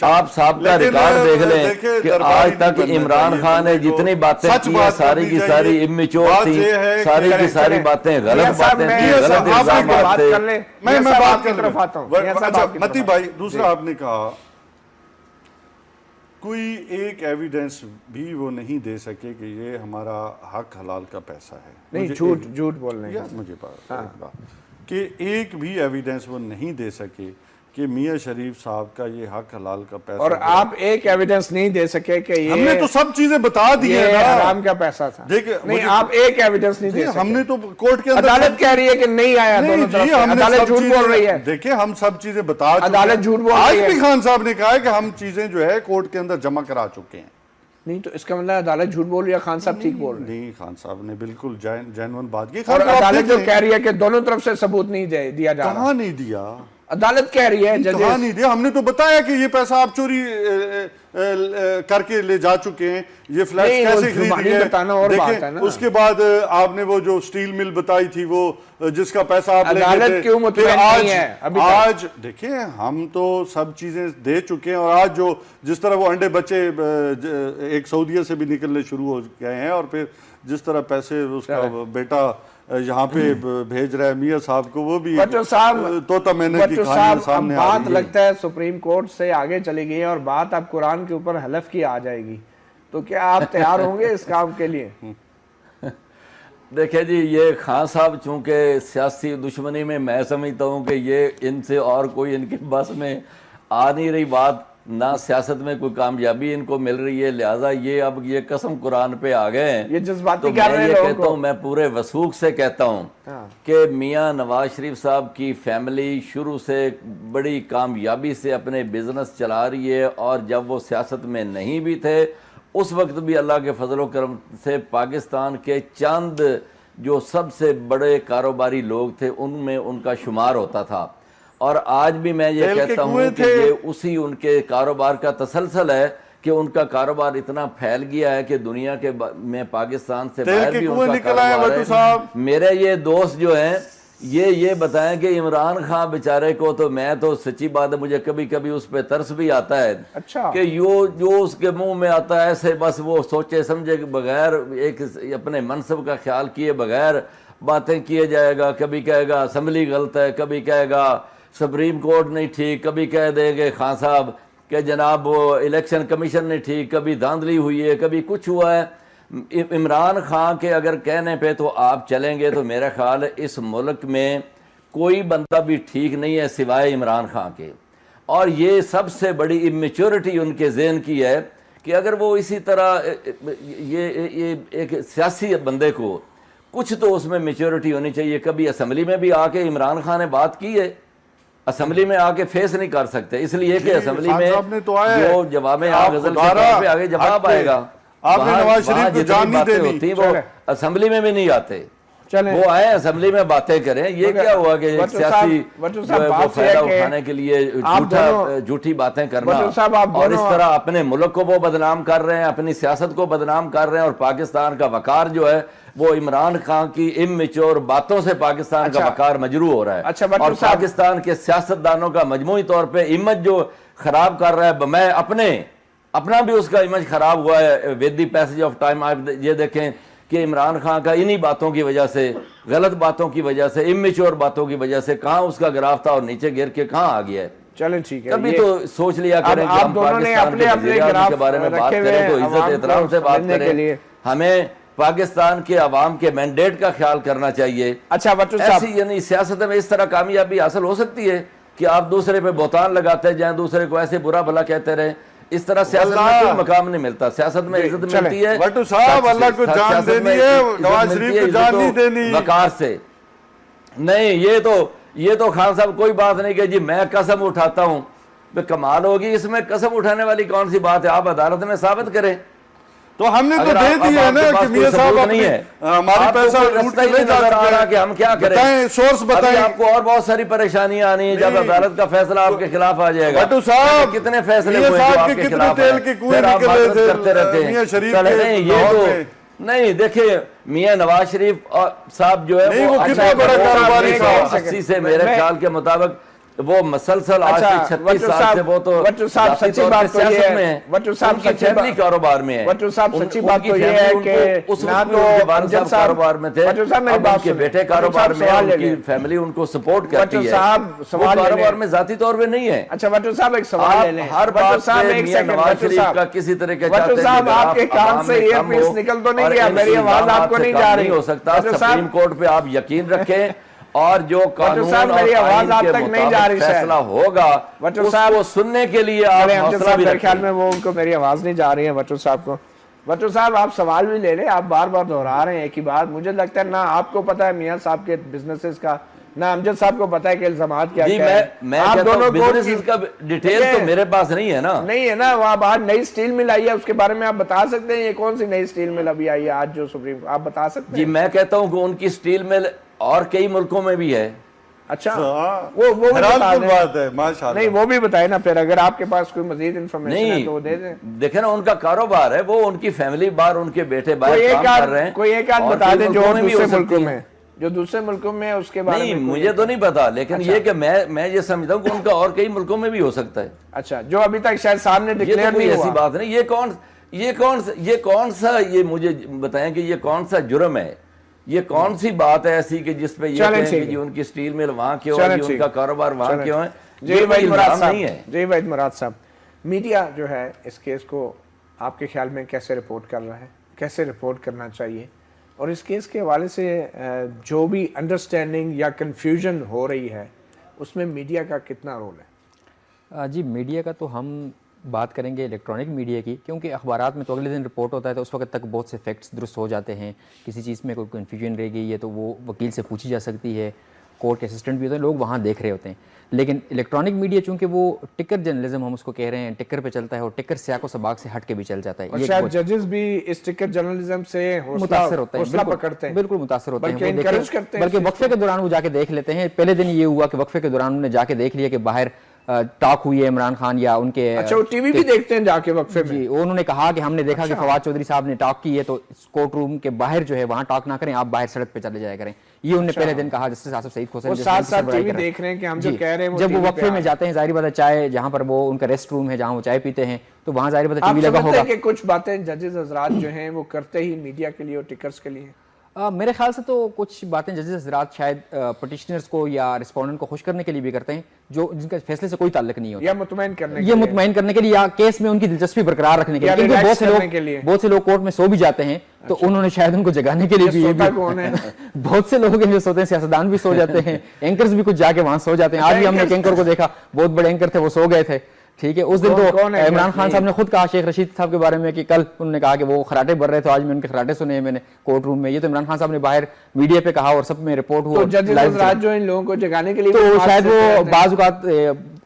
آپ سابقہ ریکارڈ دیکھ لیں کہ آج تک عمران خان نے جتنی باتیں کی ہیں ساری کی ساری امیچور تھی, ساری کی ساری باتیں غلط باتیں تھی, غلط الزامات تھے. میں بات کی طرف آتا ہوں. متی بھائی, دوسرا آپ نے کہا کوئی ایک ایویڈنس بھی وہ نہیں دے سکے کہ یہ ہمارا حق حلال کا پیسہ ہے. نہیں, جھوٹ بول رہے ہیں مجھے بات کہ ایک بھی ایویڈنس وہ نہیں دے سکے کہ میاں شریف صاحب کا یہ حق حلال کا پیسہ, اور آپ ایک ایویڈنس نہیں دے سکے کہ یہ ہم نے تو سب چیزیں بتا دی ہیں یہ حرام کا پیسہ تھا. نہیں, آپ ایک ایویڈنس نہیں دے سکے. ہم نے تو کورٹ کے اندر عدالت کہہ رہی ہے کہ نہیں آیا دونوں طرف سے, عدالت جھوٹ بول رہی ہے. دیکھیں ہم سب چیزیں بتا چکے ہیں, عدالت جھوٹ بول رہی ہے. آج بھی خان صاحب نے کہا ہے کہ ہم چیزیں جو ہے کورٹ کے اندر جمع کرا چکے ہیں. نہیں تو اس کا مطلب عدالت جھوٹ بول رہی ہے, خان صاحب ٹھیک بول رہے ہیں. نہیں, خان صاحب نے بالکل جینون بات کی. اور عدالت جو کہہ رہی ہے کہ دونوں طرف سے ثبوت نہیں دیا جا رہا. کہاں نہیں دیا, عدالت کہہ رہی ہے کہاں نہیں دیا. ہم نے تو بتایا کہ یہ پیسہ آپ چوری کر کے لے جا چکے ہیں, یہ فلیٹ کیسے خرید لیے. دیکھیں اس کے بعد آپ نے وہ جو سٹیل مل بتائی تھی وہ جس کا پیسہ آپ لے گئے عدالت کیوں مطمئن نہیں ہے آج دیکھیں ہم تو سب چیزیں دے چکے ہیں. اور آج جو جس طرح وہ انڈے بچے ایک سعودیہ سے بھی نکلنے شروع ہو گئے ہیں, اور پھر جس طرح پیسے اس کا بیٹا یہاں پہ بھیج رہا ہے میاں صاحب کو, وہ بھی طوطا مینے کی کہانی سامنے آ رہی ہے. بات لگتا ہے سپریم کورٹ سے آگے چلی گئی ہے اور بات اب قرآن کے اوپر حلف کی آ جائے گی, تو کیا آپ تیار ہوں گے اس کام کے لیے؟ دیکھیں جی, یہ خان صاحب چونکہ سیاسی دشمنی میں سمجھتا ہوں کہ یہ ان سے اور کوئی ان کے بس میں آ نہیں رہی بات, نہ سیاست میں کوئی کامیابی ان کو مل رہی ہے, لہٰذا یہ اب یہ قسم قرآن پہ آ گئے ہیں. یہ جذباتی تو میں یہ کہتا ہوں, میں پورے وثوق سے کہتا ہوں کہ میاں نواز شریف صاحب کی فیملی شروع سے بڑی کامیابی سے اپنے بزنس چلا رہی ہے, اور جب وہ سیاست میں نہیں بھی تھے اس وقت بھی اللہ کے فضل و کرم سے پاکستان کے چند جو سب سے بڑے کاروباری لوگ تھے ان میں ان کا شمار ہوتا تھا. اور آج بھی میں یہ کہتا ہوں کہ یہ اسی ان کے کاروبار کا تسلسل ہے کہ ان کا کاروبار اتنا پھیل گیا ہے کہ دنیا کے میں پاکستان سے باہر بھی ان کا کاروبار ہے. میرے یہ دوست جو ہیں یہ بتائیں کہ عمران خان بیچارے کو, تو میں تو سچی بات ہے مجھے کبھی کبھی اس پہ ترس بھی آتا ہے کہ جو اس کے منہ میں آتا ہے ایسے بس وہ سوچے سمجھے کہ بغیر ایک اپنے منصب کا خیال کیے بغیر باتیں کیے جائے گا. کبھی کہے گا اسمبلی غلط ہے, کبھی کہے گا سپریم کورٹ نہیں ٹھیک, کبھی کہہ دیں گے خان صاحب کہ جناب وہ الیکشن کمیشن نہیں ٹھیک, کبھی دھاندلی ہوئی ہے, کبھی کچھ ہوا ہے. عمران خان کے اگر کہنے پہ تو آپ چلیں گے تو میرا خیال ہے اس ملک میں کوئی بندہ بھی ٹھیک نہیں ہے سوائے عمران خان کے. اور یہ سب سے بڑی امیچورٹی ان کے ذہن کی ہے کہ اگر وہ اسی طرح یہ ایک سیاسی بندے کو کچھ تو اس میں میچورٹی ہونی چاہیے. کبھی اسمبلی میں بھی آ کے عمران خان نے بات کی ہے, اسمبلی میں آ کے فیس نہیں کر سکتے اس لیے کہ اسمبلی میں جو جواب غزل کے طور پہ آگے جواب آئے گا, وہاں جتنی باتیں ہوتی وہ اسمبلی میں بھی نہیں آتے. وہ آئے اسمبلی میں باتیں کریں. یہ کیا ہوا کہ سیاسی فائدہ اٹھانے کے لیے جھوٹی باتیں کرنا, اور اس طرح اپنے ملک کو وہ بدنام کر رہے ہیں, اپنی سیاست کو بدنام کر رہے ہیں, اور پاکستان کا وقار جو ہے وہ عمران خان کی امیچور باتوں سے پاکستان کا وقار مجروح ہو رہا ہے. اور پاکستان کے سیاستدانوں کا مجموعی طور پہ امیج جو خراب کر رہا ہے, میں اپنا بھی اس کا امیج خراب ہوا ہے with the passage of time. آپ یہ دیکھیں کہ عمران خان کا انہی باتوں کی وجہ سے, غلط باتوں کی وجہ سے, امیچور باتوں کی وجہ سے کہاں اس کا گراف تھا اور نیچے گر کے کہاں آ گیا ہے. چلیں ٹھیک ہے, کبھی تو سوچ لیا کریں کہ ہم پاکستان کے وزیر اعظم کے بارے میں بات کریں تو عزت احترام سے بات کریں. ہمیں پاکستان کے عوام کے مینڈیٹ کا خیال کرنا چاہیے. اچھا ایسی یعنی سیاست میں اس طرح کامیابی حاصل ہو سکتی ہے کہ آپ دوسرے پہ بہتان لگاتے جائیں, دوسرے کو ایسے برا بھلا کہتے رہیں. اس طرح سیاست میں کوئی مقام نہیں ملتا. سیاست میں عزت ملتی ہے بٹو صاحب, اللہ کو جان دینی ہے, نواز شریف کو جان نہیں دینی وقار سے. نہیں یہ تو خان صاحب کوئی بات نہیں کہ جی میں قسم اٹھاتا ہوں. کمال ہوگی اس میں قسم اٹھانے والی کون سی بات ہے؟ آپ عدالت میں ثابت کریں. تو ہم نے تو اگر دے اب دی ہے آپ نا کے پاس کہ کوئی میاں صاحب ثبوت اپنی نہیں ہے، ہماری آپ کو پیسہ کوئی لوٹ رستہ کے ہی لے نہیں جا نظر آ رہا چکے کہ ہم کیا کریں۔ بتائیں، سورس ابھی بتائیں۔ آپ کو اور بہت ساری پریشانی آنی ہے جب نہیں۔ عدالت کا فیصلہ آپ کے خلاف آ جائے گا۔ بھٹو صاحب، کتنے فیصلے میاں ہوئے جو صاحب آپ کے کے کتنے خلاف تیل آئے، کے کنویں پھر آپ نکلے معذرت تھے کرتے رہتے ہیں۔ میاں شریف چلے کے نہیں، یہ لاہور تو میں۔ نہیں، دیکھیے میاں نواز شریف صاحب جو ہے نہیں، وہ کتنا اچھا، بڑا وہ کاروباری تھا۔ 1980 سے میرے خیال کے مطابق وہ مسلسل آج سے 36 سال سے وہ تو وٹو صاحب ذاتی سچی طور بات پہ تو یہ سیاست میں ہے، ہیں، وٹو صاحب ان کی سچی فیملی بات، کاروبار میں ہے، وٹو صاحب سچی ان بات کی تو یہ فیملی ہے ان کہ کو اس نہ وقت تو میں ان کے والد امجد صاحب صاحب کاروبار میں تھے، وٹو صاحب میری اب ان بات کے سنیں، بیٹے وٹو کاروبار صاحب میں، سوال ان لے کی لیں۔ فیملی ان کو سپورٹ وٹو کرتی ہے، صاحب وہ سوال لے کاروبار لیں۔ میں ذاتی طور پہ نہیں ہے۔ اچھا وٹو صاحب ایک سوال لے لیں، ہر وٹو بات صاحب پہ ایک میاں سیکنڈ، نواز وٹو شریف صاحب، کا کسی طرح کے وٹو چاہتے ہیں صاحب کہ آپ کے کان عوام سے میں ایئر کم پیس ہو نکل تو نہیں اور گیا، ان میری آواز الزامات آپ کو سے نہیں کم جا رہی نہیں ہو سکتا۔ وٹو صاحب، سپریم کورٹ پہ آپ یقین رکھیں اور جو قانون صاحب اور میری آواز آئین آپ کے تک نہیں جا رہی مطابق شاید۔ فیصلہ ہوگا وٹو اس صاحب، کو سننے کے لیے آپ میرے امجد حوصلہ صاحب بھی میرے خیال رکھیں۔ میں وہ ان کو میری آواز نہیں جا رہی ہے وٹو صاحب کو۔ وٹو صاحب آپ سوال بھی لے لیں، آپ بار بار دہرا رہے ہیں ایک ہی بات۔ مجھے لگتا ہے نہ آپ کو پتا ہے میاں صاحب کے بزنسز کا، نہ امجد صاحب کو پتا ہے کہ الزامات کیا جی کیا ہے۔ میں آپ کہتا دونوں ہوں کو بزنس کا ڈیٹیل تو میرے پاس نہیں ہے نا۔ نہیں ہے نا، وہاں باہر نئی سٹیل مل آئی ہے، اس کے بارے میں آپ بتا سکتے ہیں یہ کون سی نئی سٹیل مل ابھی آئی ہے آج جو سپریم، آپ بتا سکتے جی ہیں؟ میں کہتا ہوں کہ ان کی سٹیل مل اور کئی ملکوں میں بھی ہے۔ اچھا ہاں، وہ بھی حیران بتا کن دیں۔ بات ہے، ماشاءاللہ۔ نہیں وہ بھی بتائیں نا پھر، اگر آپ کے پاس کوئی مزید انفارمیشن ہے تو وہ دے دیں۔ دیکھیں نا ان کا کاروبار ہے، وہ ان کی فیملی باہر، ان کے بیٹے باہر کام کر رہے ہیں۔ کوئی ایک آدھ اور بتا کئی دیں جو ملکوں میں بھی ہو دوسرے سکتی ملکوں ہیں۔ میں، جو دوسرے ملکوں میں اس کے بارے میں نہیں کوئی- مجھے تو نہیں پتا، لیکن یہ کہ میں یہ سمجھتا ہوں کہ ان کا اور کئی ملکوں میں بھی ہو سکتا ہے۔ اچھا جو ابھی تک شاید سامنے یہ ڈکلیئر تو کوئی نہیں ایسی ہوا۔ بات نہیں۔ یہ مجھے بتائیں کہ یہ کون سا جرم ہے، یہ کون سی بات ہے ایسی کہ جس پہ یہ کہیں کہ جی ان کی سٹیل مل وہاں کیوں ہے، جی ان کا کاروبار وہاں کیوں ہے، یہ کوئی الزام نہیں ہے۔ جی وحید مراد صاحب، میڈیا جو ہے اس کیس کو آپ کے خیال میں کیسے رپورٹ کر رہا ہے، کیسے رپورٹ کرنا چاہیے، اور اس کیس کے حوالے سے جو بھی انڈرسٹینڈنگ یا کنفیوژن ہو رہی ہے اس میں میڈیا کا کتنا رول ہے؟ جی میڈیا کا تو ہم بات کریں گے الیکٹرانک میڈیا کی، کیونکہ اخبارات میں تو اگلے دن رپورٹ ہوتا ہے تو اس وقت تک بہت سے فیکٹس درست ہو جاتے ہیں، کسی چیز میں کوئی کنفیوژن رہ گئی ہے تو وہ وکیل سے پوچھی جا سکتی ہے، کورٹ کے اسسٹنٹ بھی ہوتے ہیں، لوگ وہاں دیکھ رہے ہوتے ہیں۔ لیکن الیکٹرانک میڈیا چونکہ وہ ٹکر جرنلزم ہم اس کو کہہ رہے ہیں، ٹکر پہ چلتا ہے اور ٹکر سیاق و سباق سے ہٹ کے بھی چل جاتا ہے، اور شاید ججز بھی اس ٹکر جرنلزم سے متاثر ہوتے ہیں، پکڑتے ہیں، بالکل متاثر ہوتے ہیں، بلکہ انکریج کرتے ہیں، بلکہ وقفے کے دوران وہ جا کے دیکھ لیتے ہیں۔ پہلے دن یہ ہوا کہ وقفے کے دوران انہوں نے جا کے دیکھ لیا کہ باہر ٹاک ہوئی ہے عمران خان یا ان کے، اچھا وہ ٹی وی بھی دیکھتے ہیں جا کے وقفے میں؟ جی انہوں نے کہا کہ ہم نے دیکھا کہ فواد چودھری صاحب نے ٹاک کی ہے تو کورٹ روم کے باہر جو ہے وہاں ٹاک نہ کریں، آپ باہر سڑک پہ چلے جایا کریں، یہ انہوں نے پہلے دن کہا۔ جسٹس آصف سعید کو وہ ساتھ ساتھ ٹی وی دیکھ رہے ہیں کہ ہم جو کہہ رہے ہیں جب وہ وقفے میں جاتے ہیں، ظاہر بات ہے چائے جہاں پر وہ ان کا ریسٹ روم ہے جہاں وہ چائے پیتے ہیں تو وہاں ظاہر بات ہے ٹی وی لگا ہوگا۔ آپ سمجھتے ہیں کہ کچھ باتیں ججز حضرات جو ہیں وہ کرتے ہی میڈیا کے لیے اور ٹکرز کے لیے؟ میرے خیال سے تو کچھ باتیں ججز حضرات شاید پٹیشنرز کو یا رسپونڈنٹ کو خوش کرنے کے لیے بھی کرتے ہیں جو جن کا فیصلے سے کوئی تعلق نہیں ہوتا، یا مطمئن کرنے کے یہ مطمئن کرنے کے لیے یا کیس میں ان کی دلچسپی برقرار رکھنے کے لیے، کیونکہ بہت سے لوگ کورٹ میں سو بھی جاتے ہیں تو انہوں نے شاید ان کو جگانے کے لیے بھی بہت سے لوگ ہیں جو سوتے ہیں، سیاستدان بھی سو جاتے ہیں، اینکرز بھی کچھ جا کے وہاں سو جاتے ہیں۔ آج بھی ہم نے ایک اینکر کو دیکھا، بہت بڑے اینکر تھے، وہ سو گئے تھے، ٹھیک ہے۔ اس دن تو عمران خان صاحب نے خود کہا شیخ رشید صاحب کے بارے میں کہ کل انہوں نے کہا کہ وہ خراٹے بھر رہے تھے، آج میں ان کے خراٹے سنے ہیں میں نے کورٹ روم میں، یہ تو عمران خان صاحب نے باہر میڈیا پہ کہا اور سب میں رپورٹ ہوا۔ تو ججز حضرات جو ان لوگوں کو جگانے کے لیے تو شاید وہ بعض اوقات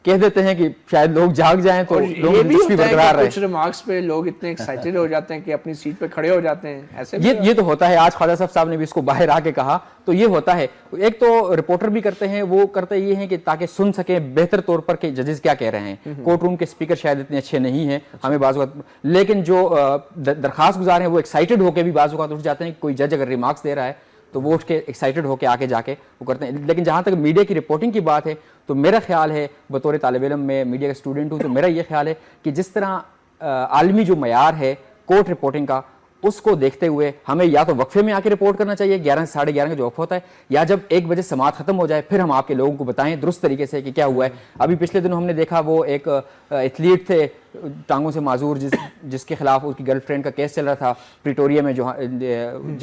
کہہ دیتے ہیں کہ شاید لوگ جاگ جائیں تو لوگ دلچسپی برقرار رہے۔ کچھ ریمارکس پہ لوگ اتنے ایکسائٹڈ ہو جاتے ہیں کہ اپنی سیٹ پہ کھڑے ہو جاتے ہیں، ایسے یہ تو ہوتا ہے۔ آج خواجہ صاحب نے بھی اس کو باہر آ کے کہا تو یہ ہوتا ہے۔ ایک تو رپورٹر بھی کرتے ہیں، وہ کرتے یہ ہیں کہ تاکہ سن سکیں بہتر طور پر کہ ججز کیا کہہ رہے ہیں۔ کورٹ روم کے اسپیکر شاید اتنے اچھے نہیں ہیں ہمیں بعض اوقات، لیکن جو درخواست گزار ہیں وہ ایکسائٹڈ ہو کے بھی بعض اوقات اٹھ جاتے ہیں کہ کوئی جج اگر ریمارکس دے رہا ہے تو وہ اٹھ کے ایکسائٹڈ ہو کے آگے جا کے وہ کرتے ہیں۔ لیکن جہاں تک میڈیا کی رپورٹنگ کی بات ہے تو میرا خیال ہے، بطور طالب علم میں میڈیا کا اسٹوڈنٹ ہوں، تو میرا یہ خیال ہے کہ جس طرح عالمی جو معیار ہے کورٹ رپورٹنگ کا، اس کو دیکھتے ہوئے ہمیں یا تو وقفے میں آ کے رپورٹ کرنا چاہیے 11 سے 11:30 کا جو وقفہ ہوتا ہے، یا جب 1 بجے سماعت ختم ہو جائے پھر ہم آپ کے لوگوں کو بتائیں درست طریقے سے کہ کیا ہوا ہے۔ ابھی پچھلے دنوں ہم نے دیکھا وہ ایک ایتھلیٹ تھے ٹانگوں سے معذور جس کے خلاف اس کی گرل فرینڈ کا کیس چل رہا تھا پریٹوریا میں، جو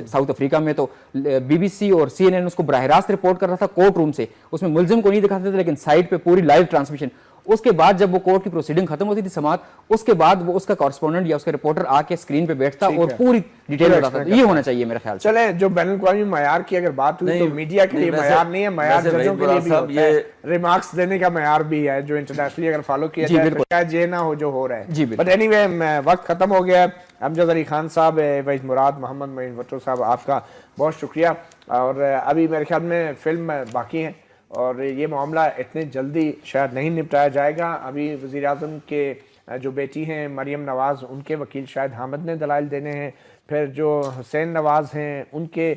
ساؤتھ افریقہ میں، تو بی بی سی اور CNN اس کو براہ راست رپورٹ کر رہا تھا کورٹ روم سے، اس میں ملزم کو نہیں دکھاتے تھے لیکن سائٹ پہ پوری لائیو ٹرانسمیشن۔ اس کے بعد جب وہ کورٹ کی پروسیڈنگ ختم ہوتی تھی سماعت، اس کے بعد وہ اس کا کارسپونڈنٹ یا اس کا رپورٹر آ کے اسکرین پہ بیٹھتا اور پوری ڈیٹیل بتاتا تھا۔ یہ ہونا چاہیے میرے خیال سے۔ چلیں جو بین الاقوامی معیار کی اگر بات ہوئی تو میڈیا کے لیے معیار نہیں ہے، معیار ججوں کے لیے بھی ہوتا ہے، ریمارکس دینے کا معیار بھی ہے جو انٹرنیشنلی اگر فالو کیا جائے تو شاید یہ نہ ہو جو ہو رہا ہے۔ بٹ اینی وے وقت ختم ہو گیا ہے۔ امجد علی خان صاحب، وحید مراد، محمد معین بھٹو صاحب، آپ کا بہت شکریہ. اور ابھی میرے خیال میں فلم باقی ہے اور یہ معاملہ اتنے جلدی شاید نہیں نپٹایا جائے گا. ابھی وزیر اعظم کے جو بیٹی ہیں مریم نواز، ان کے وکیل شاہد حامد نے دلائل دینے ہیں. پھر جو حسین نواز ہیں ان کے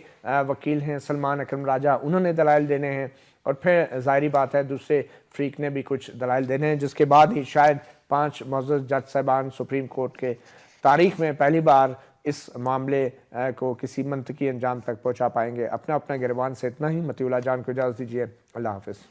وکیل ہیں سلمان اکرم راجہ، انہوں نے دلائل دینے ہیں. اور پھر ظاہری بات ہے دوسرے فریق نے بھی کچھ دلائل دینے ہیں، جس کے بعد ہی شاید 5 معزز جج صاحبان سپریم کورٹ کے تاریخ میں پہلی بار اس معاملے کو کسی منطقی انجام تک پہنچا پائیں گے. اپنا گریبان سے اتنا ہی. مطیع اللہ جان کو اجازت دیجیے. اللہ حافظ.